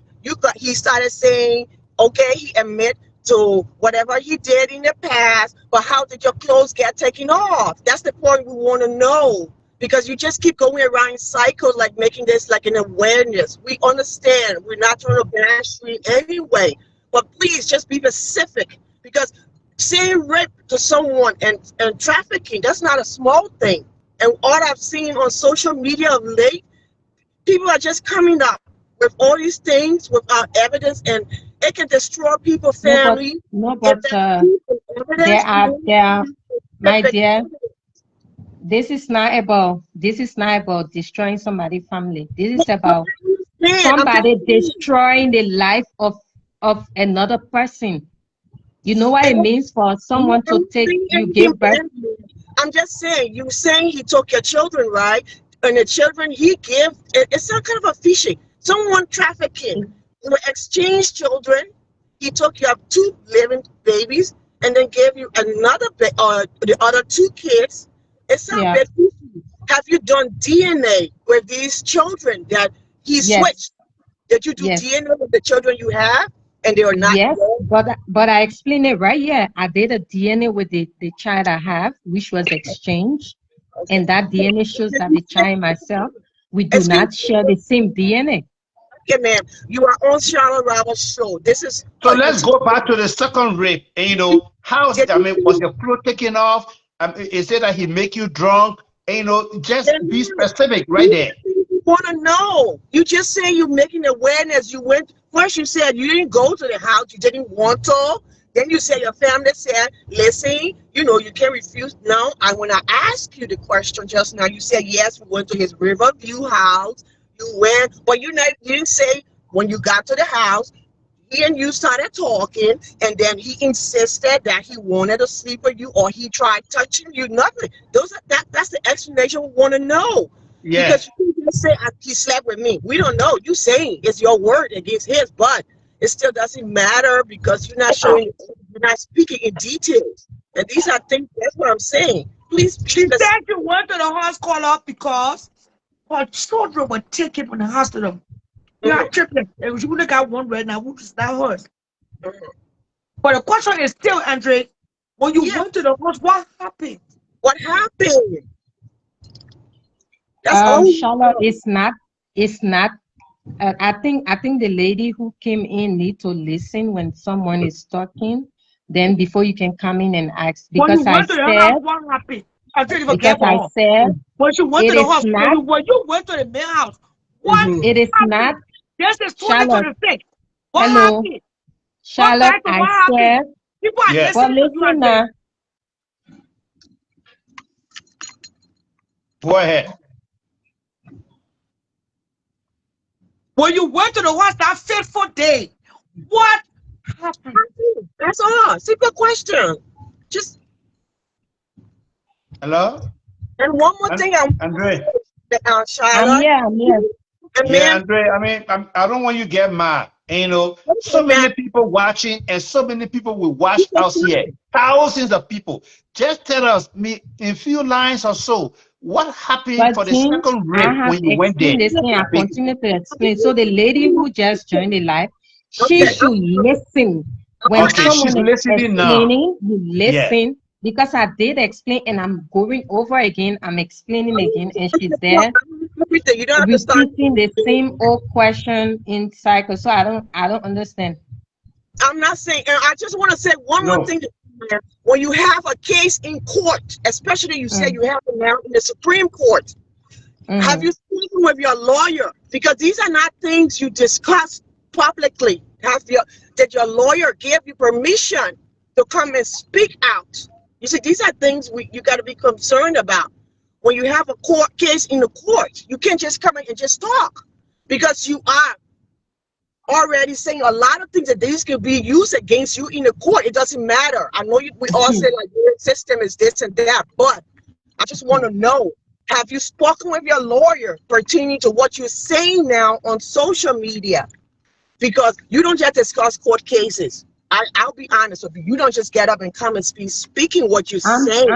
he started saying, okay, he admit to whatever he did in the past, but how did your clothes get taken off? That's the point we want to know. Because you just keep going around in cycles, like making this like an awareness. We understand. We're not trying to bash you anyway. But please just be specific. Because saying rape to someone and trafficking, that's not a small thing. And all I've seen on social media of late, people are just coming up with all these things without evidence, and it can destroy people's No, but family. no, If but that's proof and evidence, we want there are, my specific dear, evidence. this is not about destroying somebody's family. This is about Man, I'm just somebody saying. destroying the life of another person. You know what And it means for no, someone I'm to not take, saying you anything give birth. bad. I'm just saying, you saying he took your children, right? And the children he gave, it's some kind of a fishing. Someone trafficking. You exchange children. He took your two living babies and then gave you another, the other two kids. It's a Yeah, bit fishy. Have you done DNA with these children that he yes, switched? Did you do yes, DNA with the children you have and they are not yes. yours? But I explained it right here. I did a DNA with the child I have, which was exchanged, Okay. and that DNA shows that the child and myself, we do Excuse not share me. the same DNA. Okay, ma'am. You are on Charlotte Roberts show. This is So you let's tell go me. back to the second rape. And, Did I you mean, was see? your clothes taken off? Is it that he make you drunk? And, just be Ma'am, specific right these there. are things you want to know. You just say you're making awareness. You went first. You said you didn't go to the house. You didn't want to. Then you said your family said, "Listen, you can't refuse." Now, when I asked you the question just now, you said yes. We went to his Riverview house. You went, but you didn't say when you got to the house. He and you started talking, and then he insisted that he wanted to sleep with you, or he tried touching you. Nothing. That's the explanation we want to know, Yeah. because you can just say he slept with me. We don't know. You saying it's your word against his, but it still doesn't matter because you're not showing. You're not speaking in details, and these are things. That's what I'm saying. Please be She specific. said you went to the hospital because her children were taken from the hospital. You are Mhm, triplets. And she only got one right now, which is not hers. mhm. But the question is still, Andre, when you Yeah. went to the hospital, what happened? What happened? That's all we Charlotte, know. it's not. I think the lady who came in need to listen when someone is talking. Then before you can come in and ask, When you because went to the house, what happened? I said you because forget I for her. said When she went it to the is hospital, not. when you went to the main house, what Mhm. It is not. happened? This is Charlotte, 2026. What hello, happened? Come Charlotte. back to I what happened. said, People are Yeah. but listening to you, listen Andre. now. Go ahead. When you went to the house that fateful day, what happened? That's all. Simple question. Just Hello? and one more thing, I Andre. I'm Charlotte here. I'm here. and Yeah, ma'am. Andre. I mean, I don't want you to get mad. And, Okay, so ma'am. many people watching, and so many people will watch us here. Thousands of people. Just tell us, me in few lines or so, what happened But for the since second I rape have when you went there? explained this thing, I Big- continue to explain. So the lady who just joined the live, she Okay, Yeah. should listen. I'm When gonna Okay, ask she's someone is listening now. explaining, you Yeah. listen. Because I did explain and I'm going over again, I'm explaining again, and she's you there everything. You don't have to start. repeating the same old question in cycle. So I don't understand. I'm not saying, and I just want to say one more No. thing. when you have a case in court, especially you say you have it now in the Supreme Court, have you spoken with your lawyer? Because these are not things you discuss publicly. Did your lawyer give you permission to come and speak out? You see, these are things you got to be concerned about. When you have a court case in the court, you can't just come in and just talk, because you are already saying a lot of things that these could be used against you in the court. It doesn't matter. I know we all say like the system is this and that, but I just want to know, have you spoken with your lawyer pertaining to what you're saying now on social media? Because you don't just discuss court cases. I'll be honest with you. You don't just get up and come and speaking what you're saying.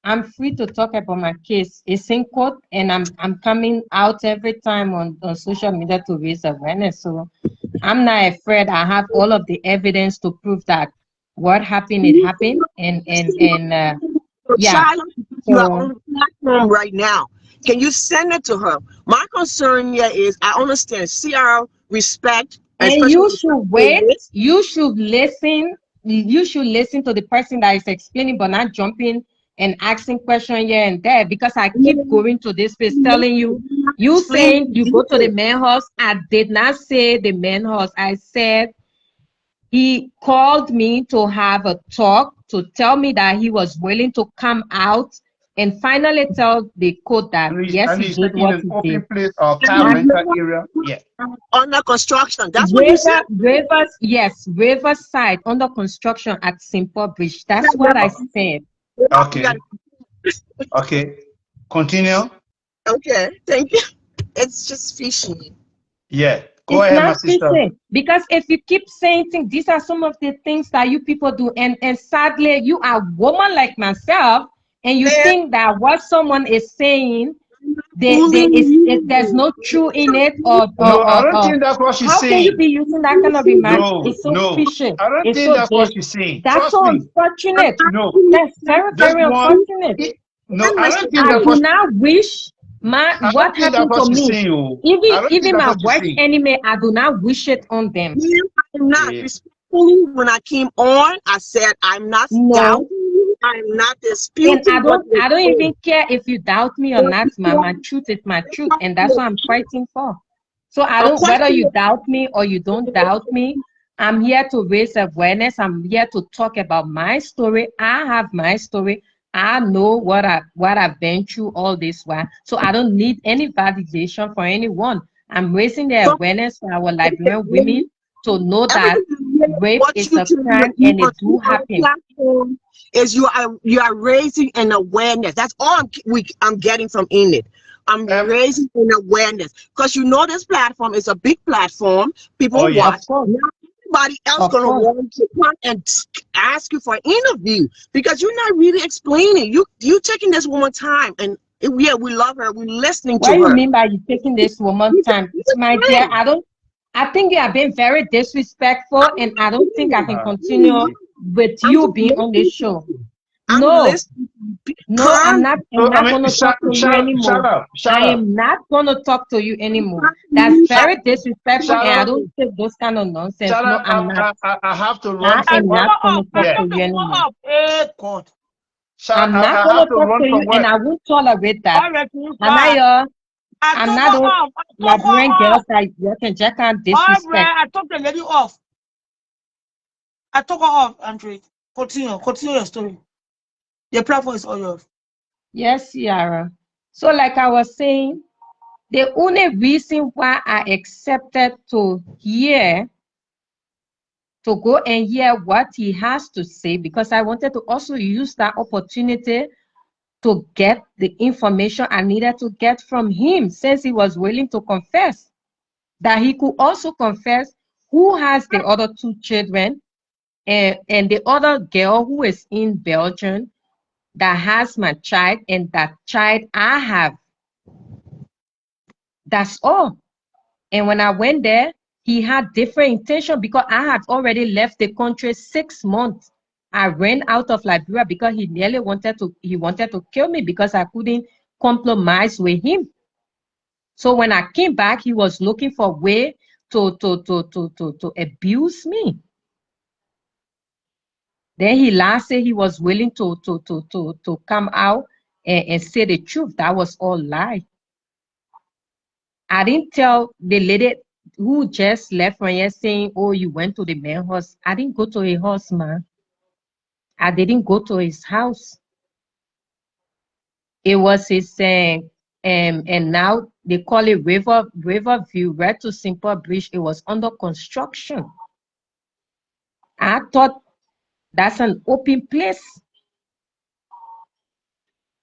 I'm free to talk about my case. It's in court, and I'm coming out every time on social media to raise awareness. So I'm not afraid. I have all of the evidence to prove that what happened, it happened, and yeah. Shiloh, you are on the platform right now. Can you send it to her? My concern here is, I understand CR respect. And you should wait. You should listen. You should listen to the person that is explaining, but not jumping and asking questions here and there. Because I keep going to this place telling you, saying you go to the main house. I did not say the main house. I said he called me to have a talk, to tell me that he was willing to come out and finally tell the court that yes, he did what he did. Open place or car rental area. Yeah. Under construction. That's what you said. Riverside under construction at St. Paul Bridge. That's what I said. Okay. Okay. Continue. Okay. Thank you. It's just fishy. Yeah. Go ahead, my sister. Because if you keep saying things, these are some of the things that you people do, and sadly, you are a woman like myself, and you think that what someone is saying, there's no truth in it, or I don't think that's what she's saying. How can you be using that kind of remark? It's so fishy. I don't think that's what she's saying. That's so unfortunate. No, that's very, very unfortunate. No, I don't think that's what. I do not wish what happened to me. Even my worst enemy, I do not wish it on them. I'm not respectfully. When I came on, I said I'm not doubting you. I'm not disputing. And I don't even care if you doubt me or not. My truth is my truth, and that's what I'm fighting for. So I don't, whether you doubt me or you don't doubt me, I'm here to raise awareness. I'm here to talk about my story. I have my story. I know what I've been through all this while. So I don't need any validation for anyone. I'm raising the awareness for our Liberian women to know that rape is a crime and it do happen. Is you are raising an awareness. That's all I'm getting from Enid. I'm raising an awareness, because you know this platform is a big platform. People watch. Nobody else gonna want to come and ask you for an interview, because you're not really explaining. You taking this woman time, and yeah, we love her. We're listening to her. What do you mean by you taking this woman time, my dear? I think you have been very disrespectful, and I don't think I can continue with you being on this show. I'm not going to talk to you anymore. I am not going to talk to you anymore. That's very disrespectful, and I don't take those kind of nonsense. No, I'm not. I have to run. I am not going to talk to you anymore. I'm not going to talk to you, and I won't tolerate that. I'm not Liberian girls that you can just can't disrespect. I took the lady off. I took her off, Andre. Continue your story. The platform is all yours. Yes, Yara. So like I was saying, the only reason why I accepted to go and hear what he has to say, because I wanted to also use that opportunity to get the information I needed to get from him, since he was willing to confess, that he could also confess who has the other 2 children, and the other girl who is in Belgium that has my child, and that child I have. That's all. And when I went there, he had different intention, because I had already left the country 6 months. I ran out of Liberia because he nearly wanted to kill me, because I couldn't compromise with him. So when I came back, he was looking for a way to abuse me. Then he last said he was willing to come out and say the truth. That was all lie. I didn't tell the lady who just left from here saying, oh, you went to the man's house. I didn't go to his house, man. I didn't go to his house. It was his and now they call it Riverview, Red to Simple Bridge. It was under construction. I thought that's an open place.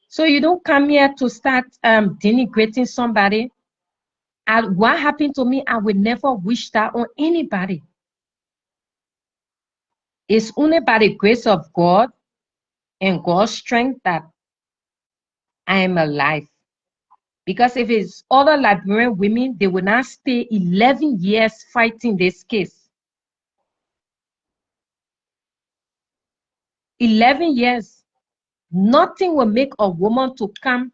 So you don't come here to start denigrating somebody. And what happened to me, I would never wish that on anybody. It's only by the grace of God and God's strength that I am alive. Because if it's other Liberian women, they will not stay 11 years fighting this case. 11 years. Nothing will make a woman to come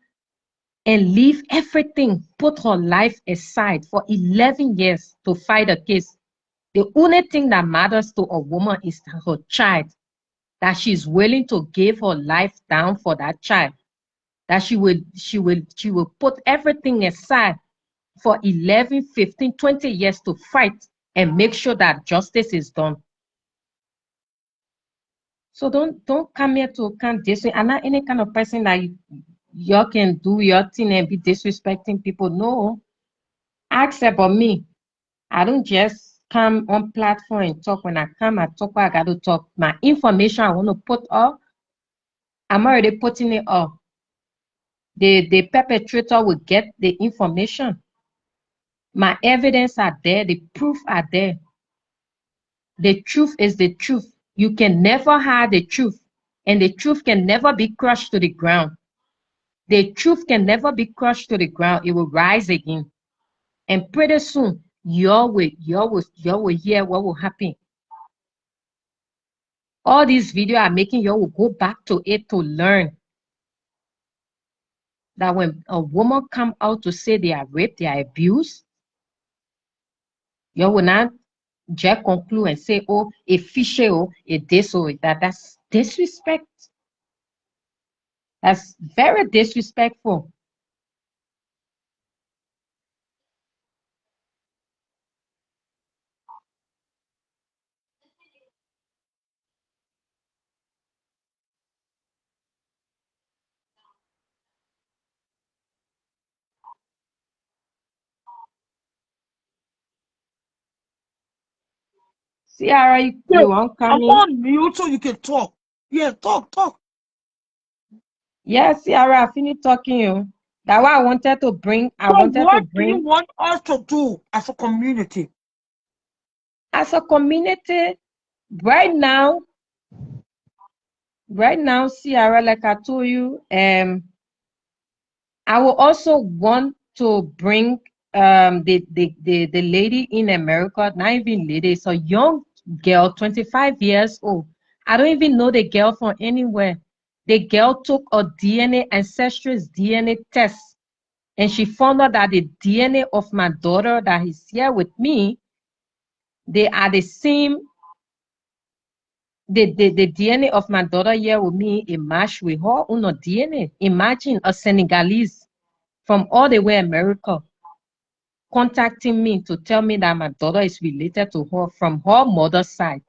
and leave everything, put her life aside for 11 years to fight a case. The only thing that matters to a woman is her child, that she's willing to give her life down for that child, that she will put everything aside for 11, 15, 20 years to fight and make sure that justice is done. So don't come here to come this way. I'm not any kind of person that you can do your thing and be disrespecting people. No. Ask about me. I don't just come on platform and talk. When I come, I talk what I got to talk. My information I want to put up, I'm already putting it up. The perpetrator will get the information. My evidence are there. The proof are there. The truth is the truth. You can never hide the truth. And the truth can never be crushed to the ground. The truth can never be crushed to the ground. It will rise again. And pretty soon, you will hear what will happen. All these videos I'm making, you will go back to it to learn that when a woman come out to say they are raped, they are abused, you will not just conclude and say, oh, a fishy, oh, a this or that. That's disrespect. That's very disrespectful. Ciara, you won't come I'm in? on mute so you can talk. Yeah, talk. Yes, Ciara, I finished talking you. That's why I wanted to bring. So what do you want us to do as a community? As a community, right now, Ciara, like I told you, I will also want to bring the lady in America, not even lady, it's a young girl, 25 years old. I don't even know the girl from anywhere. The girl took a DNA Ancestral's DNA test, and she found out that the DNA of my daughter that is here with me, they are the same. The DNA of my daughter here with me, it matched with her own DNA. Imagine a Senegalese from all the way America contacting me to tell me that my daughter is related to her from her mother's side.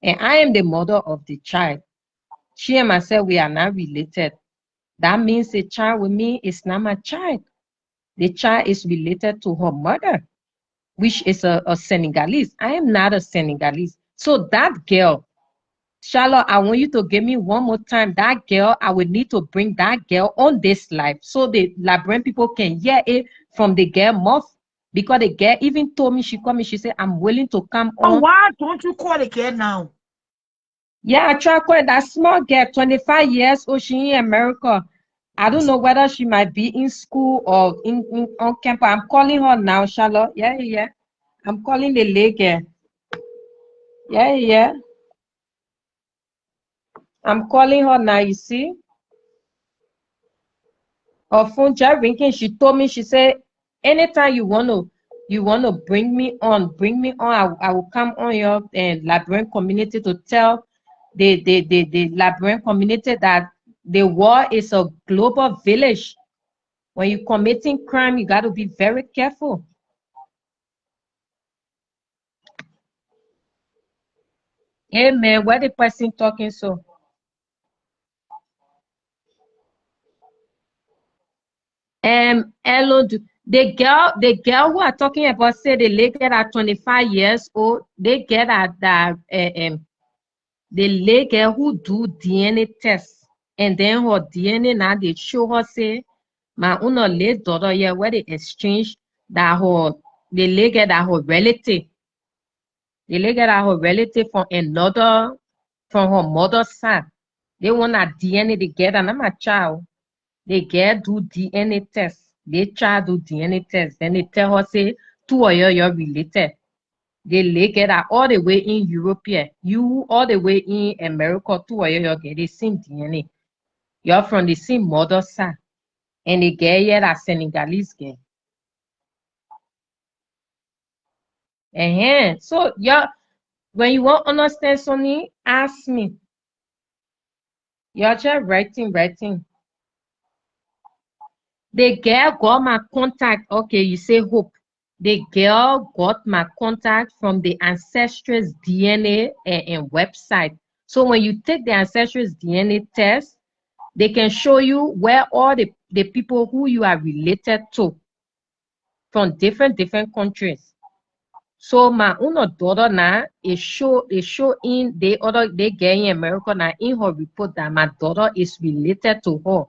And I am the mother of the child. She and myself, we are not related. That means the child with me is not my child. The child is related to her mother, which is a Senegalese. I am not a Senegalese. So that girl, Charlotte, I want you to give me one more time. That girl, I would need to bring that girl on this live so the Liberian people can hear it from the girl mouth. Because the girl even told me, she called me, she said, I'm willing to come on. So why don't you call the girl now? Yeah, I try calling that small girl, 25 years old, she in America. I don't know whether she might be in school or on campus. I'm calling her now, Charlotte. Yeah. I'm calling the lady. Yeah. I'm calling her now, you see. Her phone just ringing. She told me, she said, anytime you want to bring me on, I will come on your Liberian community to tell the Liberian community that the war is a global village. When you're committing crime, you got to be very careful. Hey man, where the person talking so? Hello, the girl who are talking about say the lady at 25 years old, they get at that the lady who do DNA test, and then her DNA now they show her say my own late daughter here where they exchange that her the lady that her relative, the lady that her relative from another from her mother's side. They want a DNA together, and I'm a child. They get do DNA test. They try do DNA test. Then they tell her say two of you're related. They lay get her all the way in Europe here. You all the way in America, two of you get the same DNA. You're from the same mother side. And they get here a Senegalese girl. So yeah, when you want to understand something, ask me. You're just writing. The girl got my contact. Okay, you say Hope. The girl got my contact from the Ancestral's DNA and website. So when you take the Ancestral's DNA test, they can show you where all the people who you are related to from different countries. So my own daughter now is show in they get in America now in her report that my daughter is related to her.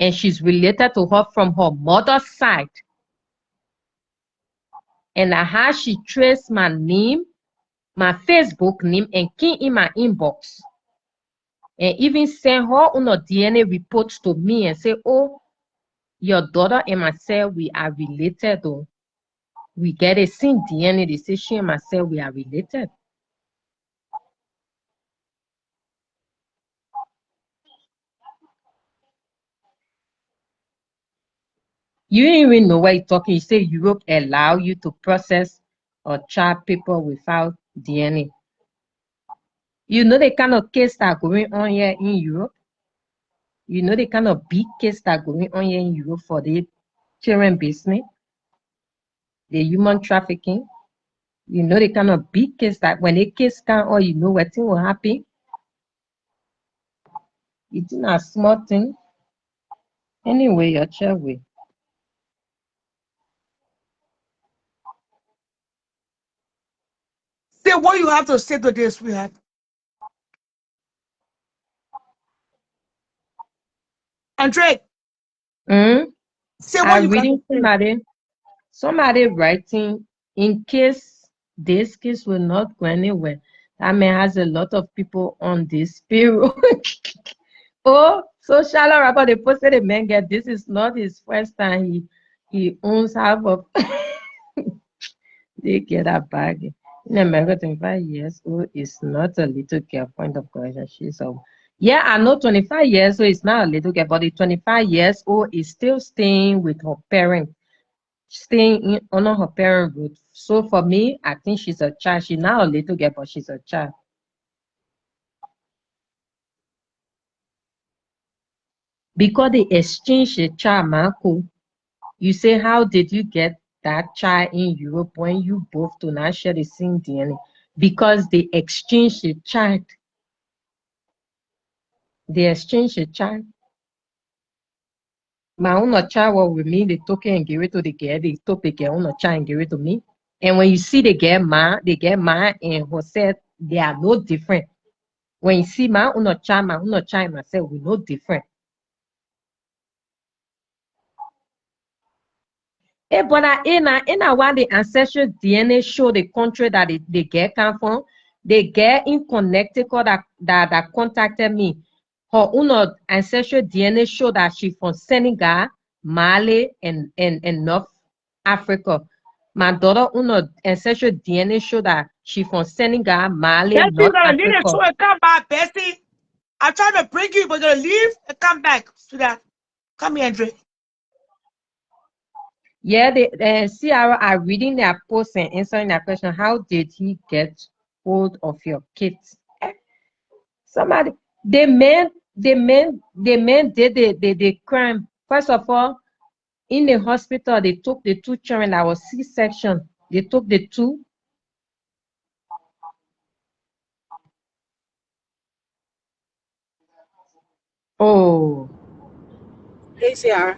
And she's related to her from her mother's side. And how she traced my name, my Facebook name, and came in my inbox. And even sent her on a DNA reports to me and say, oh, your daughter and myself, we are related though. We get a same DNA. They say she and myself, we are related. You didn't even know what you're talking. You say Europe allow you to process or chart paper without DNA. You know the kind of case that are going on here in Europe? You know the kind of big case that are going on here in Europe for the children business, the human trafficking? You know the kind of big case that when a case come or you know what thing will happen? It's not a small thing. Anyway, your child way. Say what you have to say to this, sweetheart. Andre, say what I'm you got to reading say. somebody writing in case this case will not go anywhere. That man has a lot of people on this payroll. Oh, so Shalom Rabba, they posted a man get this is not his first time he owns half of they get a bag. In America, 25 years old is not a little girl. Point of correction. She's a yeah, I know 25 years old is not a little girl, but the 25 years old is still staying with her parent, staying in under her parent roof. So for me, I think she's a child. She's not a little girl, but she's a child. Because they exchange the child, Marco. You say, how did you get that child in Europe when you both do not share the same DNA? Because they exchange the child. They exchange the child. My own child was with me, they took it and gave it to the girl. They took the girl own child and gave it to me. And when you see the girl mad and who said they are no different. When you see my own child and myself, we no different. Hey, but in one the ancestral DNA show the country that the girl come from, the girl in Connecticut that contacted me, her own ancestral DNA show that she from Senegal, Mali, and North Africa. My daughter own ancestral DNA show that she from Senegal, Mali, Bessie, you're North gonna leave the Africa. show and come back, Bessie. I'm trying to bring you, but you're gonna leave and come back, sweetheart. Come here, Andre. Yeah, the CR are reading their post and answering their question. How did he get hold of your kids? Somebody, the man did the crime. First of all, in the hospital, they took the two children that was C-section. They took the two. Oh, Hey, Ciara.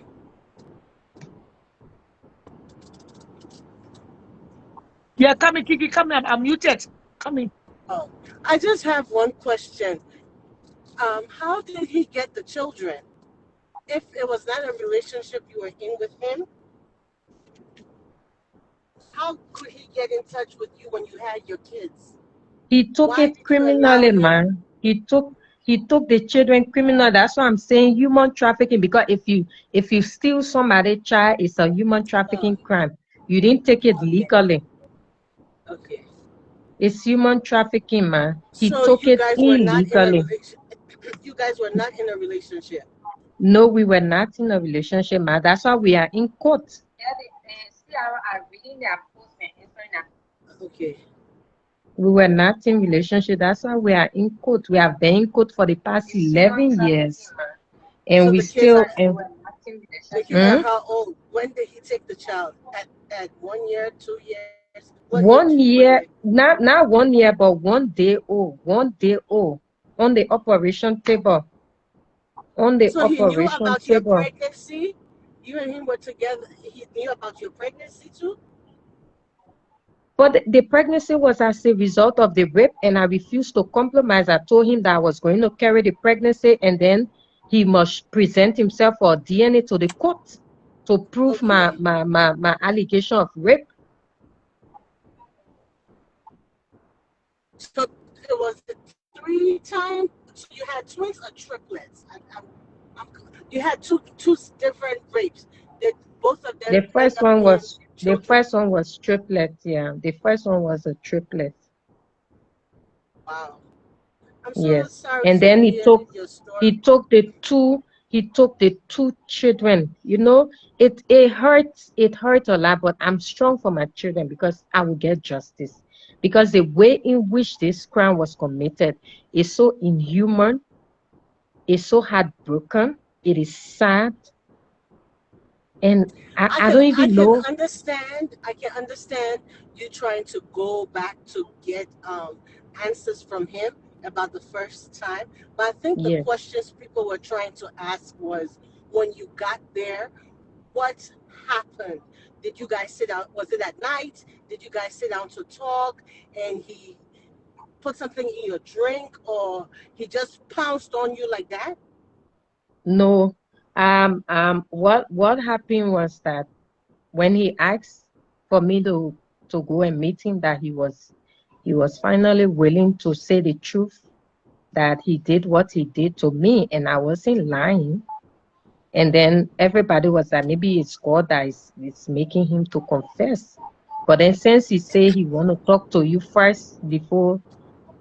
Yeah, come in, Kiki, come in. I'm muted. Come in. Oh, I just have one question. How did he get the children? If it was not a relationship you were in with him, how could he get in touch with you when you had your kids? he took Why it did you allow criminally, him? man. He took the children criminal. That's why I'm saying human trafficking. Because if you steal somebody's child, it's a human Uh, trafficking crime. You didn't take it okay, legally. okay. It's human trafficking, man. He So took you it guys were not in a illegally. relation. You guys were not in a relationship. No, we were not in a relationship, man. That's why we are in court. Yeah, the CR are reading their post and answering. Okay. We were not in relationship. That's why we are in court. We have been in court for the past 11 years. And So we the kids still are and the kids are Hmm? how old? When did he take the child? At 1 year, 2 years? What age One were year, they? not 1 year, but 1 day old. 1 day old on the operation table. On the So he knew operation about your table. pregnancy. You and him were together. He knew about your pregnancy too. But the pregnancy was as a result of the rape, and I refused to compromise. I told him that I was going to carry the pregnancy, and then he must present himself for DNA to the court to prove my Okay. my my, my allegation of rape. So it was a 3 time. So you had twins or triplets? I'm, you had two different rapes. Did both of them The end first up one being was the children? first one was triplet. Yeah, the first one was a triplet. Wow. I'm so Yes, sorry and to then hear your story. he took the two children. It hurt a lot, but I'm strong for my children because I will get justice. Because the way in which this crime was committed is so inhuman, it's so heartbroken, it is sad, and I don't I even can know. understand. I can understand you trying to go back to get answers from him about the first time. But I think the Yes. questions people were trying to ask was, when you got there, what happened? Did you guys sit down? Was it at night? Did you guys sit down to talk and he put something in your drink, or he just pounced on you like that? No. What happened was that when he asked for me to go and meet him, that he was finally willing to say the truth, that he did what he did to me and I wasn't lying. And then everybody was like, maybe it's God that is making him to confess. But then since he said he want to talk to you first before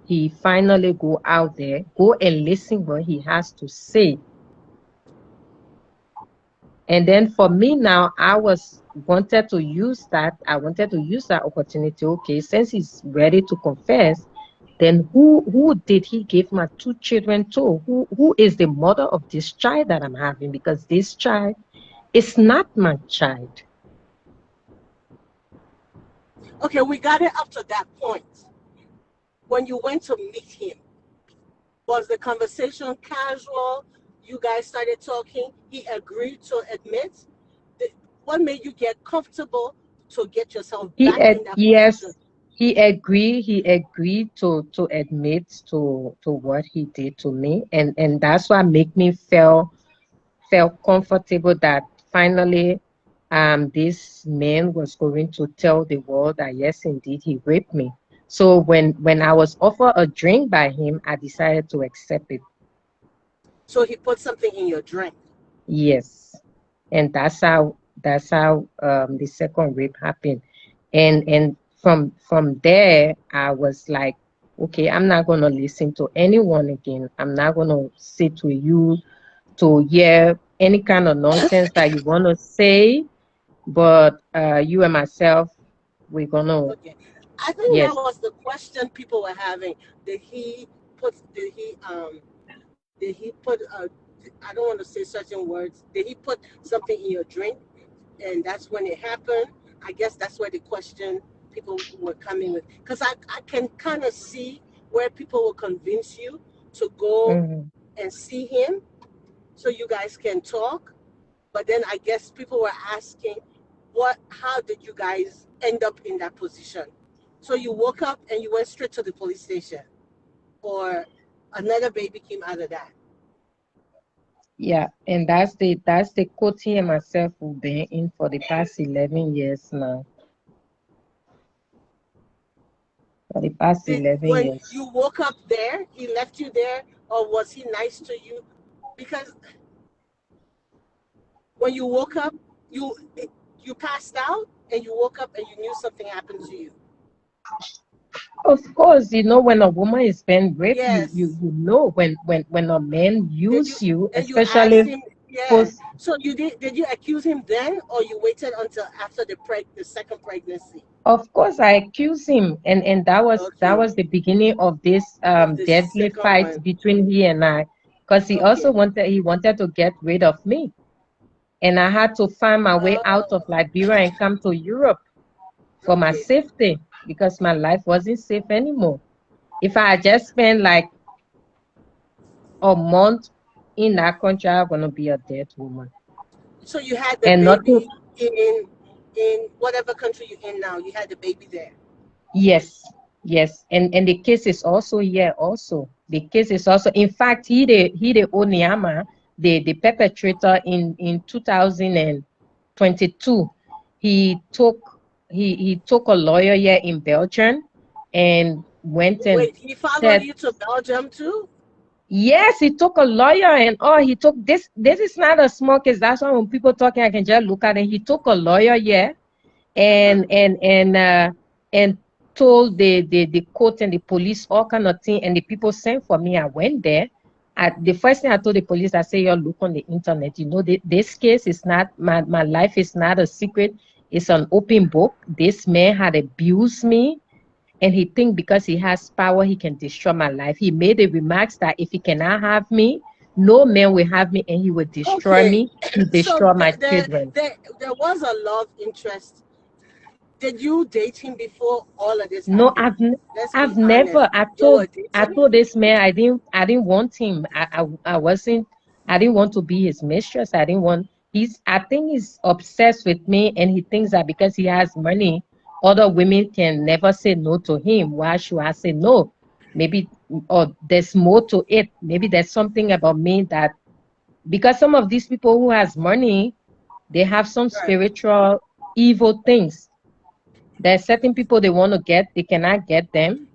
he finally go out there, go and listen what he has to say. And then for me now, I wanted to use that opportunity. Okay, since he's ready to confess, then who did he give my two children to? Who is the mother of this child that I'm having? Because this child is not my child. Okay, we got it up to that point. When you went to meet him, was the conversation casual? You guys started talking. He agreed to admit. What made you get comfortable to get yourself back in that position? Yes, he agreed to admit to what he did to me, and that's what make me felt comfortable that finally this man was going to tell the world that yes, indeed, he raped me. So when I was offered a drink by him, I decided to accept it. So he put something in your drink. Yes. And that's how the second rape happened. And from there I was like, okay, I'm not gonna listen to anyone again. I'm not gonna sit with you to hear any kind of nonsense that you want to say, but you and myself, we're gonna, Okay. I think that yes. was the question people were having. Did he put I don't want to say certain words. Did he put something in your drink, and that's when it happened? I guess that's where the question people were coming with, because I can kind of see where people will convince you to go Mm-hmm. and see him so you guys can talk. But then I guess people were asking, how did you guys end up in that position? So you woke up and you went straight to the police station, or another baby came out of that? Yeah, and that's the coaching and myself who've been in for the past 11 years now. For the past Did 11 when years. you woke up there, he left you there, or was he nice to you? Because when you woke up, you you passed out and you woke up and you knew something happened to you. Of course, when a woman is being raped, Yes. you know when a man Did you use you, and you asked especially him? Yeah. post. So you did you accuse him then, or you waited until after the second pregnancy? Of course, I accuse him, and that Okay. was the beginning of this Of the deadly second fight one. between he and I, because Okay. he wanted to get rid of me, and I had to find my way out of Oh, Liberia and come to Europe for my okay. safety because my life wasn't safe anymore. If I had just spent like a month in that country, I'm gonna be a dead woman. So you had the And nothing. baby in whatever country you're in now. You had the baby there. Yes, yes, and the case is also here. Also, the case is also. In fact, he the Onyama, the perpetrator in 2022. He took he took a lawyer here in Belgium, and went and Wait, he followed said. you to Belgium too? Yes, he took a lawyer and he took this. This is not a small case. That's why when people talking, I can just look at it. He took a lawyer, yeah, Uh-huh. and told the court and the police all kind of thing. And the people sent for me. I went there. The first thing I told the police, I say, "You look on the internet. This case is not my life is not a secret. It's an open book. This man had abused me, and he think because he has power he can destroy my life. He made the remarks that if he cannot have me, no man will have me, and he will destroy Okay. me to So destroy my children." there was a love interest. Did you date him before all of this No, happened? Let's I've be honest. never. You were I dating? told this man I didn't want him. I wasn't. I didn't want to be his mistress. I didn't want. I think he's obsessed with me, and he thinks that because he has money, other women can never say no to him. Why should I say no? Maybe, or there's more to it. Maybe there's something about me that, because some of these people who has money, they have some Right. spiritual evil things. There's certain people they want to get, they cannot get them.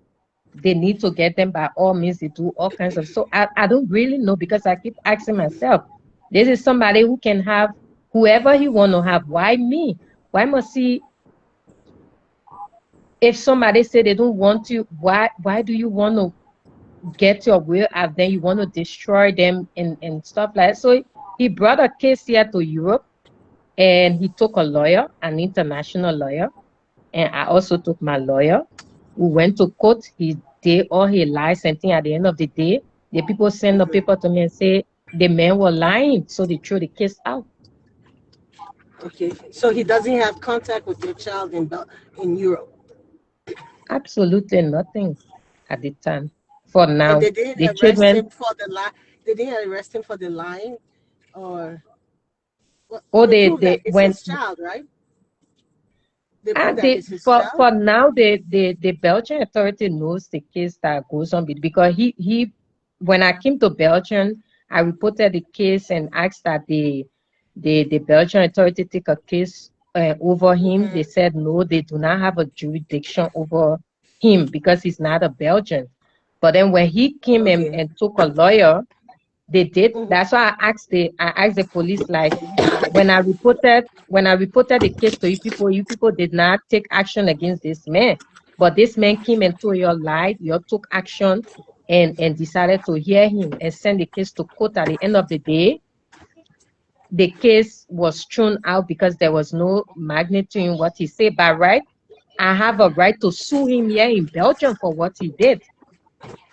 They need to get them by all means. They do all kinds of. So I don't really know, because I keep asking myself, this is somebody who can have whoever he want to have. Why me? Why must he? If somebody say they don't want you, why do you want to get your will out? Then you want to destroy them and stuff like that. So he brought a case here to Europe, and he took a lawyer, an international lawyer, and I also took my lawyer. We went to court. He did all his lies, and thing. At the end of the day, the people send the Hmm. paper to me and say the men were lying, so they threw the case out. Okay. So he doesn't have contact with your child in Europe. Absolutely nothing at the time. For And now, they didn't the arrest children. him for the lie. They didn't arrest him for the lying, or well, Oh, they proved that they it's went. his child, right? They proved And that it's his for child. now, the Belgian authority knows the case that goes on because he when I came to Belgium, I reported the case and asked that the Belgian authority take a case over him. They Hmm. said no, they do not have a jurisdiction over him because he's not a Belgian. But then when he came Okay. and took a lawyer, they did. Hmm. That's why I asked the police, like, when I reported the case to you people did not take action against this man. But this man came and told your lie, you took action and decided to hear him and send the case to court. At the end of the day, the case was thrown out because there was no magnitude in what he said. By right, I have a right to sue him here in Belgium for what he did.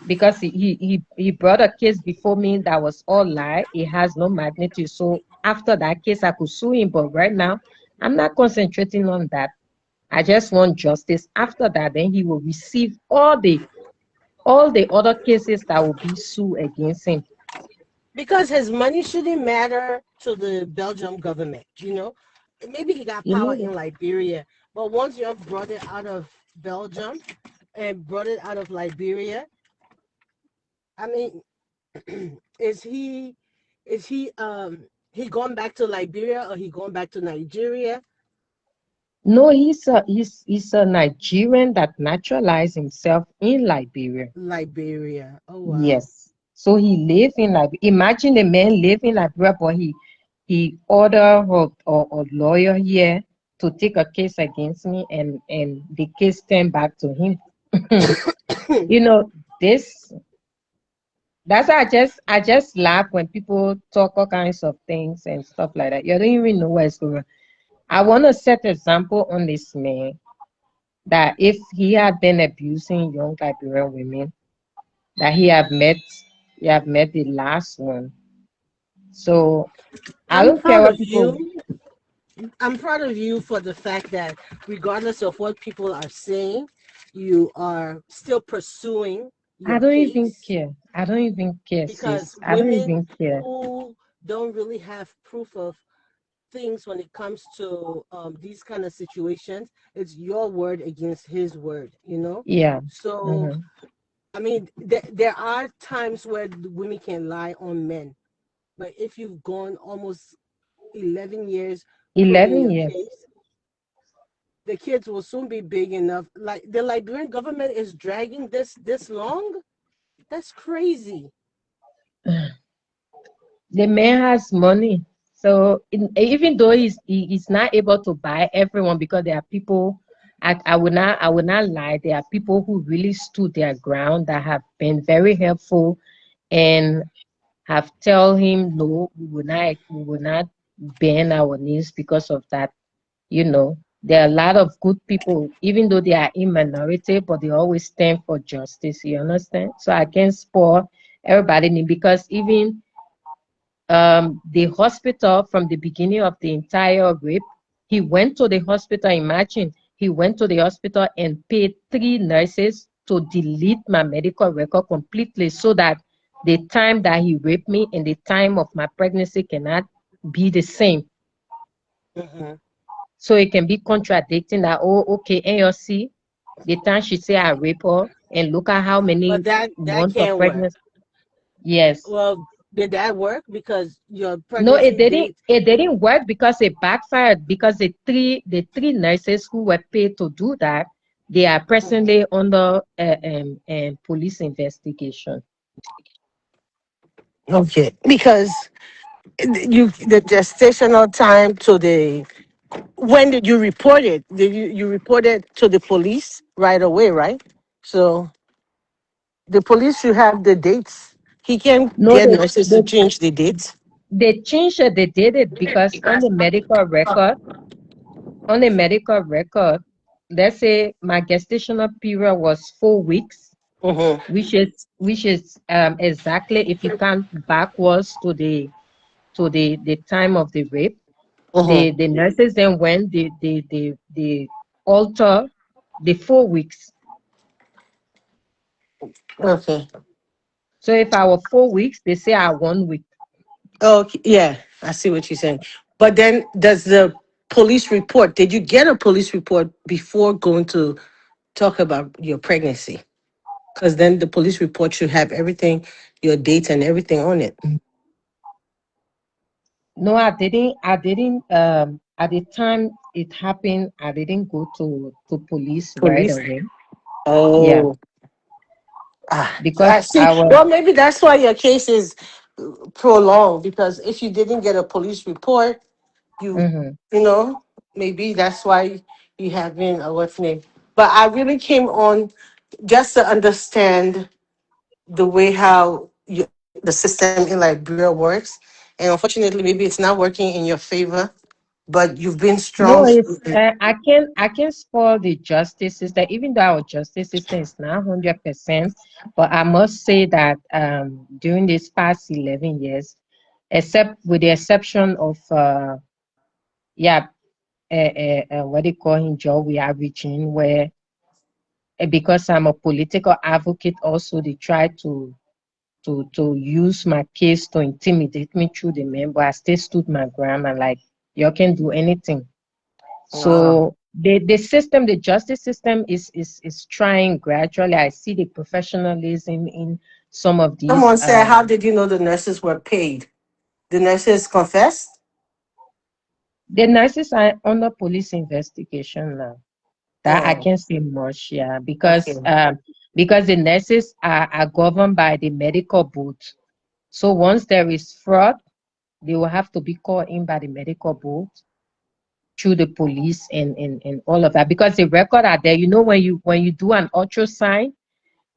because he brought a case before me that was all lie. It has no magnitude. So after that case, I could sue him. But right now, I'm not concentrating on that. I just want justice. After that, then he will receive all the other cases that will be sued against him. Because his money shouldn't matter to the Belgium government, you know. Maybe he got You power know, in Liberia, but once you have brought it out of Belgium and brought it out of Liberia, I mean, is he going back to Liberia or he going back to Nigeria? no, he's a Nigerian that naturalized himself in Liberia. Liberia. Oh wow. Yes. So he live in Liberia. Imagine the man live in Liberia, but he order a lawyer here to take a case against me, and the case turned back to him. You know, this that's why I just laugh when people talk all kinds of things and stuff like that. You don't even know where it's going. I want to set example on this man that if he had been abusing young Liberian women, that he have met the last one. So I I'm don't care proud what of people. you. I'm proud of you for the fact that regardless of what people are saying, you are still pursuing I your don't even case, care. I don't even care, because sis. I don't women even care. who don't really have proof of things when it comes to these kind of situations, it's your word against his word, you know. Yeah. So Mm-hmm. I mean, there are times where the women can lie on men, but if you've gone almost 11 years proving 11 your years. case, the kids will soon be big enough. Like the Liberian government is dragging this long. That's crazy. The man has money. So even though he's not able to buy everyone, because there are people, I would not lie, there are people who really stood their ground that have been very helpful and have tell him no, we will not bend our knees because of that. There are a lot of good people, even though they are in minority, but they always stand for justice. You understand? So I can't spoil everybody because even the hospital, from the beginning of the entire rape, he went to the hospital. Imagine, he went to the hospital and paid 3 nurses to delete my medical record completely, so that the time that he raped me and the time of my pregnancy cannot be the same. Hmm. So it can be contradicting that, oh, okay, and you see, the time she say I rape her, and look at how But many that months of can't work. pregnancy. Yes. Well, did that work? Because your No, it pregnancy didn't. date. It didn't work because it backfired. Because the three nurses who were paid to do that, they are Mhm. presently under police investigation. Okay, because the gestational time to the when did you report it? Did you report it to the police right away, right? So the police should have the dates. He can No, get they nurses to they change the dates. they changed it. They did it because on the medical record, let's say my gestational period was 4 weeks, Mm-hmm. which is exactly, if you count backwards to the time of the rape. The Mm-hmm. the nurses then went, they alter the 4 weeks. Okay. So if I were 4 weeks, they say I 1 week. Okay. Yeah, I see what you're saying. But then, does the police report? Did you get a police report before going to talk about your pregnancy? Because then the police report should have everything, your dates and everything on it. No, I didn't at the time it happened, I didn't go to police right Police. away. Yeah, Oh. I because see. I was. Well, maybe that's why your case is prolonged, because if you didn't get a police report, you Mhm. you know, maybe that's why you have been a what's name. But I really came on just to understand the way how the system in Liberia works, and unfortunately, maybe it's not working in your favor. but you've been No, strong. it's I can spoil the justice system, even though our justice system is not 100%. But I must say that during these past 11 years, except with the exception of yeah, what they call him, Joe, we are reaching where because I'm a political advocate, also they try to use my case to intimidate me through the men, but I still stood my ground and like you can do anything. Wow. So the system, the justice system is trying gradually. I see the professionalism in some of these Someone said, "How did you know the nurses were paid? The nurses confessed." the nurses are under police investigation now. That I Oh, can't say much, yeah, okay. because the nurses are governed by the medical board. So once there is fraud, they will have to be called in by the medical board through the police and all of that. Because the record are there. You know, when you do an ultrasound,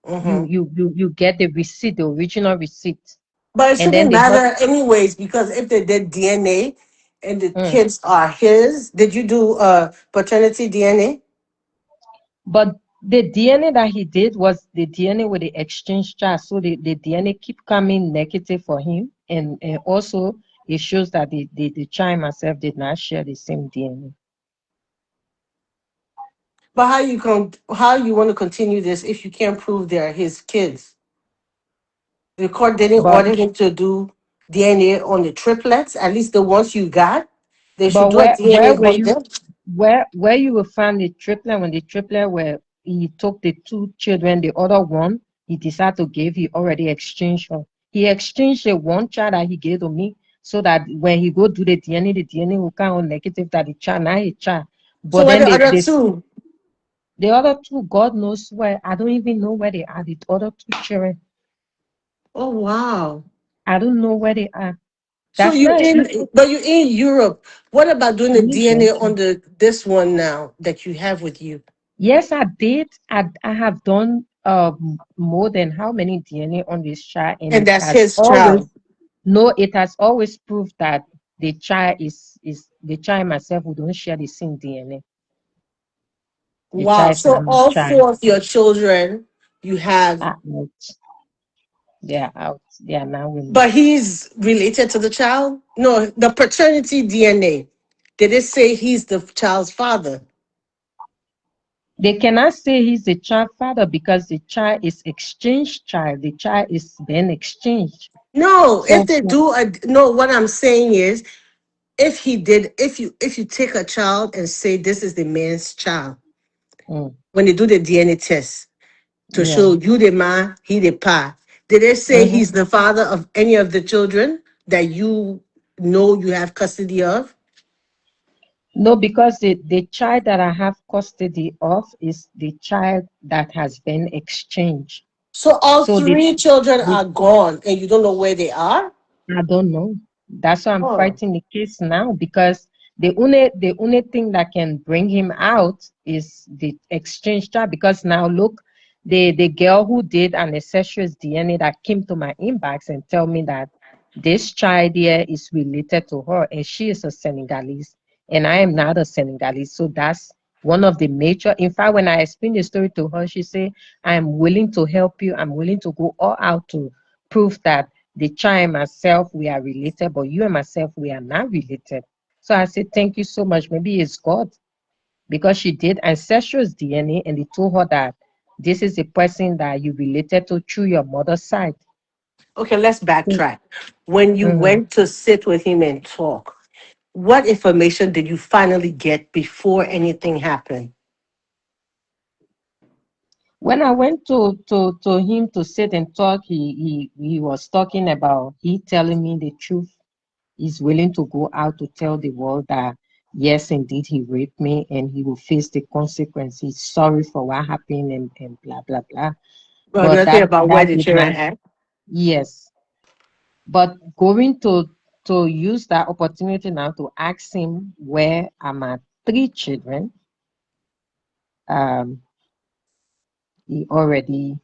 Hmm. you get the receipt, the original receipt, But it and then shouldn't they have. matter anyways, because if they did DNA and the Mm. kids are his, did you do paternity DNA? But the DNA that he did was the DNA with the exchange chart. So the DNA keep coming negative for him. And also it shows that the child myself did not share the same DNA. But how you want to continue this if you can't prove they're his kids? The court didn't But order him to do DNA on the triplets, at least the ones you got. They should but do a where DNA were on you them. where you will find the triplet when the triplet were he took the two children, the other one he decided to give, he already exchanged her. He exchanged the one child that he gave to me so that when he go do the DNA will come out negative that the child not his child. So But where then the other two? the other two, God knows where. I don't even know where they are. The other two children, Oh wow. I don't know where they are. So That's you not in easy. but you in Europe. What about doing the I'm in DNA on Belgium. the this one now that you have with you? Yes, I did. I have done more than how many DNA on this child, and And it that's has his child. always no, it has always proved that the child is the child and myself. We don't share the same DNA. The Wow. child is not So my all child. four of your children you have, Are out. They are out. They are now with me. but he's related to the child? No, the paternity DNA. Did it say he's the child's father? They cannot say he's the child father because the child is exchanged child. The child is being exchanged. No, if So, they do a no, what I'm saying is if he did, if you take a child and say this is the man's child, mm, when they do the DNA test to yeah. show you the man, he the pa, did they say Hmm. he's the father of any of the children that you know you have custody of? No, because the child that I have custody of is the child that has been exchanged. So all So three children the are gone and you don't know where they are? I don't know. That's why I'm Oh. fighting the case now because the only thing that can bring him out is the exchange child. Because now look, the girl who did an ancestral DNA that came to my inbox and tell me that this child here is related to her and she is a Senegalese and I am not a Senegalese. So that's one of the major. In fact, when I explained the story to her, she said, "I'm willing to help you. I'm willing to go all out to prove that." The child and myself, we are related, but you and myself, we are not related. So I said, thank you so much. Maybe it's God because she did ancestral DNA and they told her that this is a person that you related to through your mother's side. Okay, let's backtrack. When you Mhm. went to sit with him and talk, what information did you finally get before anything happened? When I went to him to sit and talk, he was talking about, he telling me the truth. He's willing to go out to tell the world that yes, indeed, he raped me and he will face the consequence. He's sorry for what happened and blah blah blah. Well, But nothing about where that the did children not, at. yes. But going to use that opportunity now to ask him where are my three children, um, he already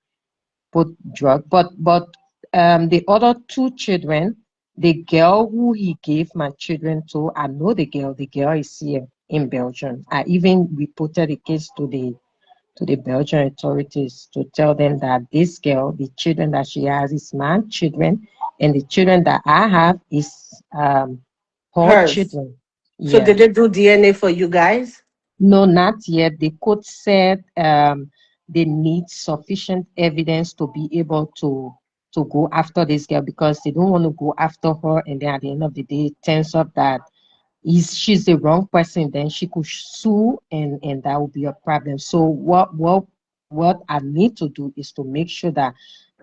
put drug. But the other two children, The girl who he gave my children to, I know the girl. The girl is here in Belgium. I even reported the case to the Belgian authorities to tell them that this girl, the children that she has is my children, and the children that I have is her Hers. children. So Yeah. did they do DNA for you guys? No, not yet. The court said they need sufficient evidence to be able to go after this girl because they don't want to go after her, and then at the end of the day, it turns up that she's the wrong person, then she could sue, and that would be a problem. So what I need to do is to make sure that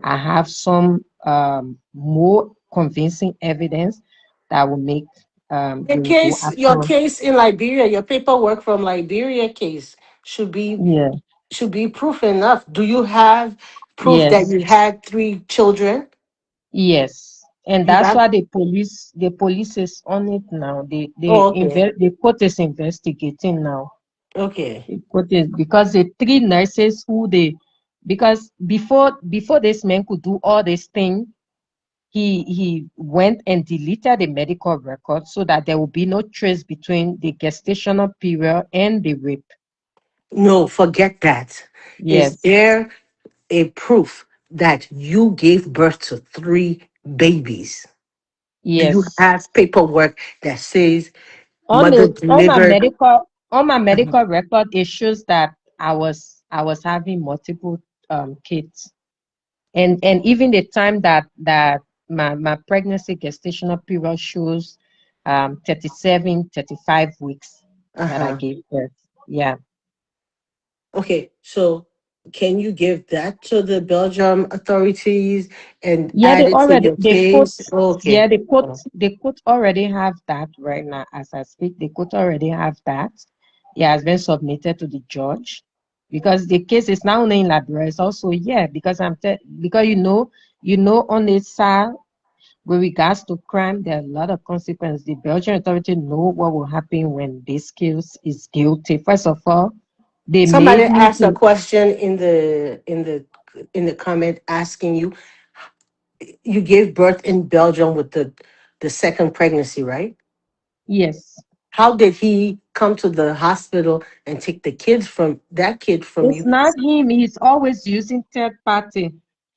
I have some more convincing evidence that will make they will go Your after. case in Liberia, your paperwork from Liberia case should be Yeah. should be proof enough. Do you have proof that Yes. you had 3 children? Yes, and You that's got. why the police is on it now. Oh, okay. The court is investigating now. Okay. The court is because the 3 nurses who they because before this man could do all this thing, he went and deleted the medical record so that there will be no trace between the gestational period and the rape. No, forget that. Is Yes, there a proof that you gave birth to 3 babies? Do you yes. have paperwork that says On mother the delivered? on my Mhm. medical record, it shows that I was having multiple kids, and even the time that my pregnancy gestational period shows 37, 35 weeks that I Uh-huh. gave birth. Yeah. Okay, so can you give that to the Belgium authorities and Yeah, add they it to already your they quote case? Okay. yeah, they quote already have that right now as I speak. They quote already have that. It has been submitted to the judge because the case is not only in Liberia, it's also because because on the side with regards to crime, there are a lot of consequences. The Belgian authority know what will happen when this case is guilty. First of all, they Somebody made me asked a to question in the comment asking you, you gave birth in Belgium with the second pregnancy, right? yes. How did he come to the hospital and take the kid from It's you? not him. He's always using third party.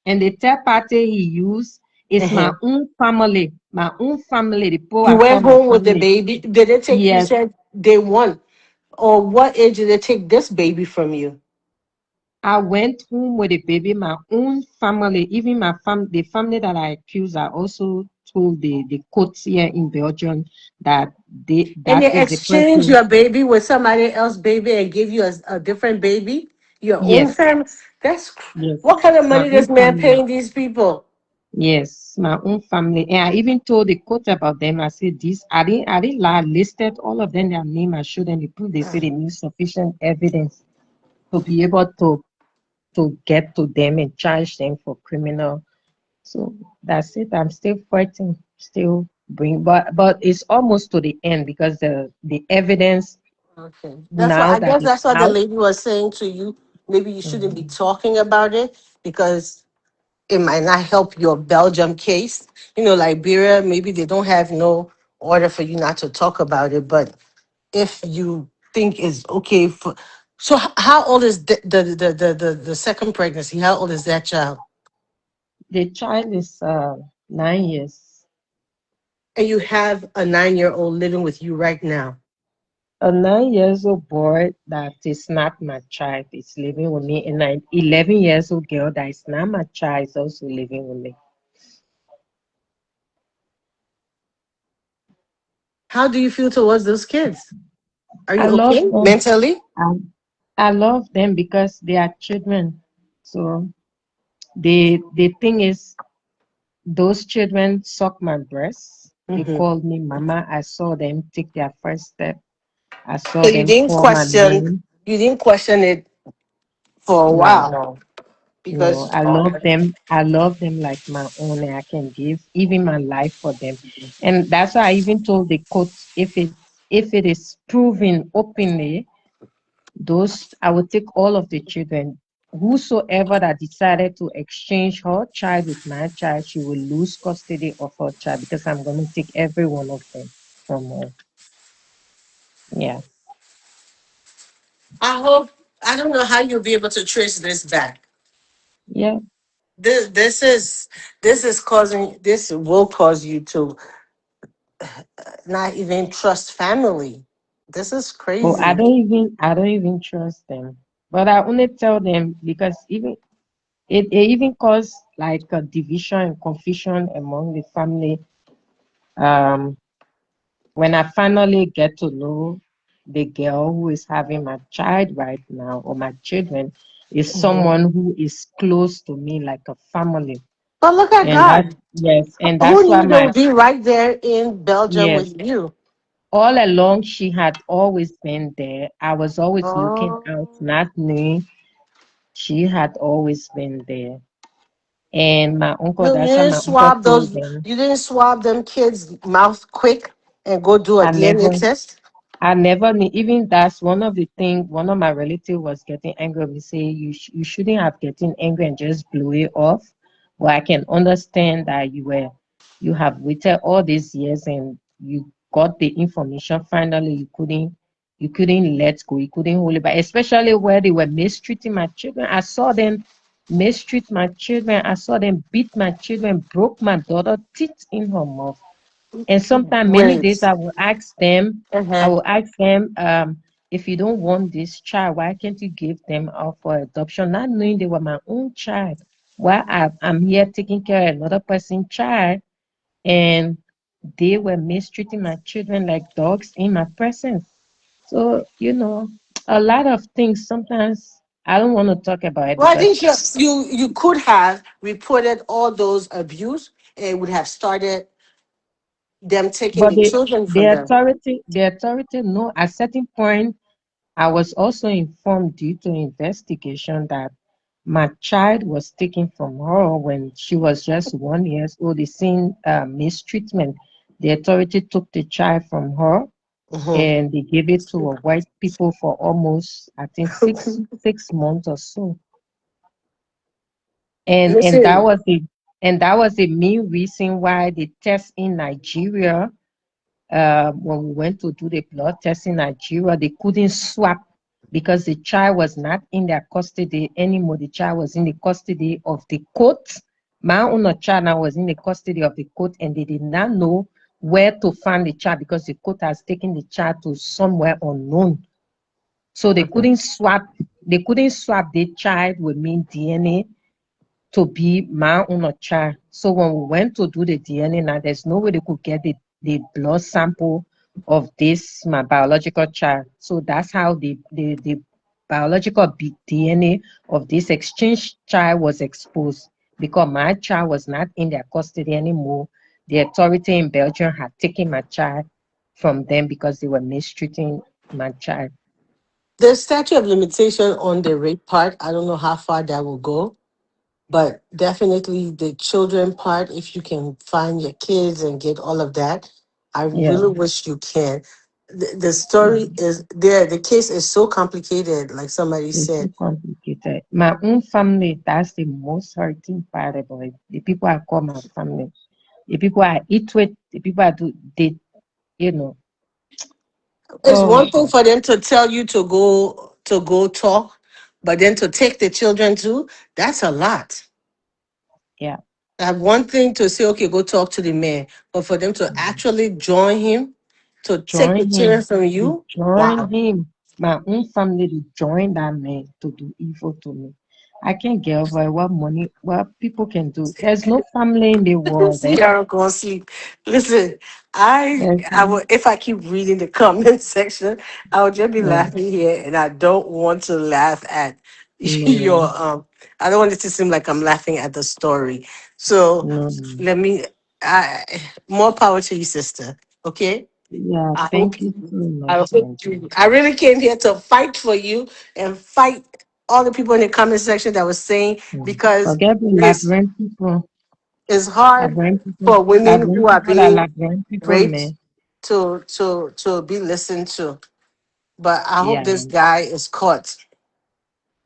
And the third party he used is my Uh-huh. own family. My own family, the people You I call went my home with the family. baby. Did it take, you Yes, said day one, or what age did it take this baby from you? I went home with the baby, my own family, even the family that I accused, I also told the courts here in Belgium that And that they is the exchanged person. your baby with somebody else baby and give you a different baby? Your own Yes, family? yes, What kind of my money own this man family. paying these people? Yes, my own family. And I even told the court about them. I said this. I didn't lie. I listed all of them, their name. I showed them the proof. They said they need sufficient evidence to be able to get to them and charge them for criminal. So that's it. I'm still fighting, still bring, but it's almost to the end because the evidence Okay. That's what now I that guess is that's what the out. lady was saying to you. Maybe you shouldn't be Mhm. talking about it because it might not help your Belgium case. Liberia, maybe they don't have no order for you not to talk about it, but if you think it's okay for, so how old is the second pregnancy? How old is that child? The child is 9 years. And you have a 9-year-old living with you right now. A 9 years old boy that is not my child is living with me, and an 11 years old girl that is not my child is also living with me. How do you feel towards those kids? Are I you love okay them. mentally? I, I love them because they are children. So the thing is, those children suck my breast. They Hmm. called me mama. I saw them take their first step. I So saw you them didn't call my question name. you didn't question it for a No, while no, because I love them. I love them like my own, and I can give even my life for them. And that's why I even told the court if it is proven openly, those I will take all of the children. whosoever that decided to exchange her child with my child, she will lose custody of her child because I'm going to take every one of them from her. Yeah. I hope, I don't know how you'll be able to trace this back. Yeah. This is causing, this will cause you to not even trust family. This is Oh, crazy. I don't even trust them. But I only tell them because even it even caused like a division and confusion among the family. Um, when I finally get to know the girl who is having my child right now, or my children, is Mhm. someone who is close to me like a family. But look at And that, God. yes, and Who that's why knew they would be right there in Belgium yes, with you? all along she had always been there. I was always looking Oh. out, not knowing she had always been there. And my uncle, You that's why didn't my uncle swab told those. them, You didn't swab them kids' mouth quick and go do a I DNA never test. I never knew. Even that's one of the things. One of my relative was getting angry with me, say you shouldn't have getting angry and just blew it off. Well, I can understand that you have waited all these years and you got the information. Finally, you couldn't let go. You couldn't hold it back. Especially where they were mistreating my children. I saw them mistreat my children. I saw them beat my children. Broke my daughter teeth in her mouth. And sometimes, many days, Wait. I Uh-huh. will ask them, if you don't want this child, why can't you give them up for adoption? Not knowing they were my own child. Why I'm here taking care of another person's child, and they were mistreating my children like dogs in my presence. So, a lot of things sometimes I don't want to talk about it Well, I because, think you could have reported all those abuse and it would have started them taking but the children the from them. authority, no, at certain point, I was also informed due to investigation that my child was taken from her when she was just 1 year old. They seen mistreatment. The authority took the child from her Mhm. and they gave it to a white people for almost, I think, six months or so. And that Listen, was the main reason why the test in Nigeria, when we went to do the blood test in Nigeria, they couldn't swap because the child was not in their custody anymore. The child was in the custody of the court. My own child now was in the custody of the court, and they did not know where to find the child because the court has taken the child to somewhere unknown. So they couldn't swap. They couldn't swap the child with me DNA to be my own child. So when we went to do the DNA now, there's no way they could get the blood sample of this, my biological child. So that's how the biological DNA of this exchange child was exposed because my child was not in their custody anymore. The authority in Belgium had taken my child from them because they were mistreating my child. the statute of limitation on the rape part, I don't know how far that will go, but definitely the children part, if you can find your kids and get all of that, I Yeah. really wish you can. The story Mhm. is there. The case is so complicated, like somebody It's too said. complicated. My own family, that's the most hurting part about it. The people I call my family, the people I eat with, the people I do, they, you know, It's oh one thing God, for them to tell you to go talk, but then to take the children too, that's a lot. yeah, I have one thing to say, okay, go talk to the man, but for them to mm. actually join him to take the Join children him. from They you, join wow. him. My own family, they join that man to do evil to me. I can't get over it. What money, what people can do. There's no family in the world. See, I'm gonna sleep. Listen, I There's I no, will, if I keep reading the comment section, I will just be no, laughing here, and I don't want to laugh at your no, I don't want it to seem like I'm laughing at the story. So no, no. let me. I more power to you, sister. Okay. Yeah, I hope. thank you so I much, hope Angela. I really came here to fight for you and fight all the people in the comment section that was saying Mm. because Forget the it's Liberian people. it's hard for women Liberian who are people are being Liberian people, raped man. to be listened to. But I hope Yeah, this guy is caught.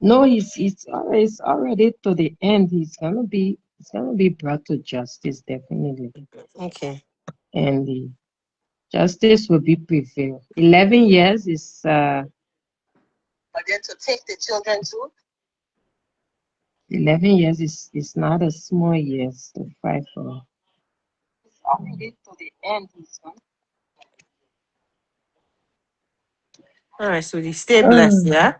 No, it's already to the end. He's gonna be brought to justice definitely, Okay. and the justice will be prevailed. 11 years is But then to take the children too. 11 years is not a small years to fight for. It's already to the end. He's gonna. All right, sweetie. Stay blessed, yeah?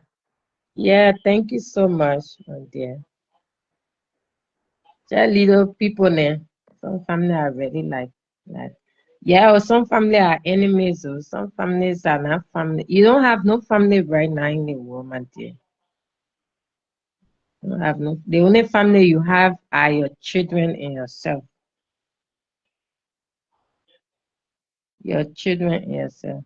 Yeah, thank you so much, my dear. Just little people there. Some family are really like yeah, or some family are enemies, or some families are not family. You don't have no family right now in the world, my dear. You don't have no, the only family you have are your children and yourself. Your children and yourself.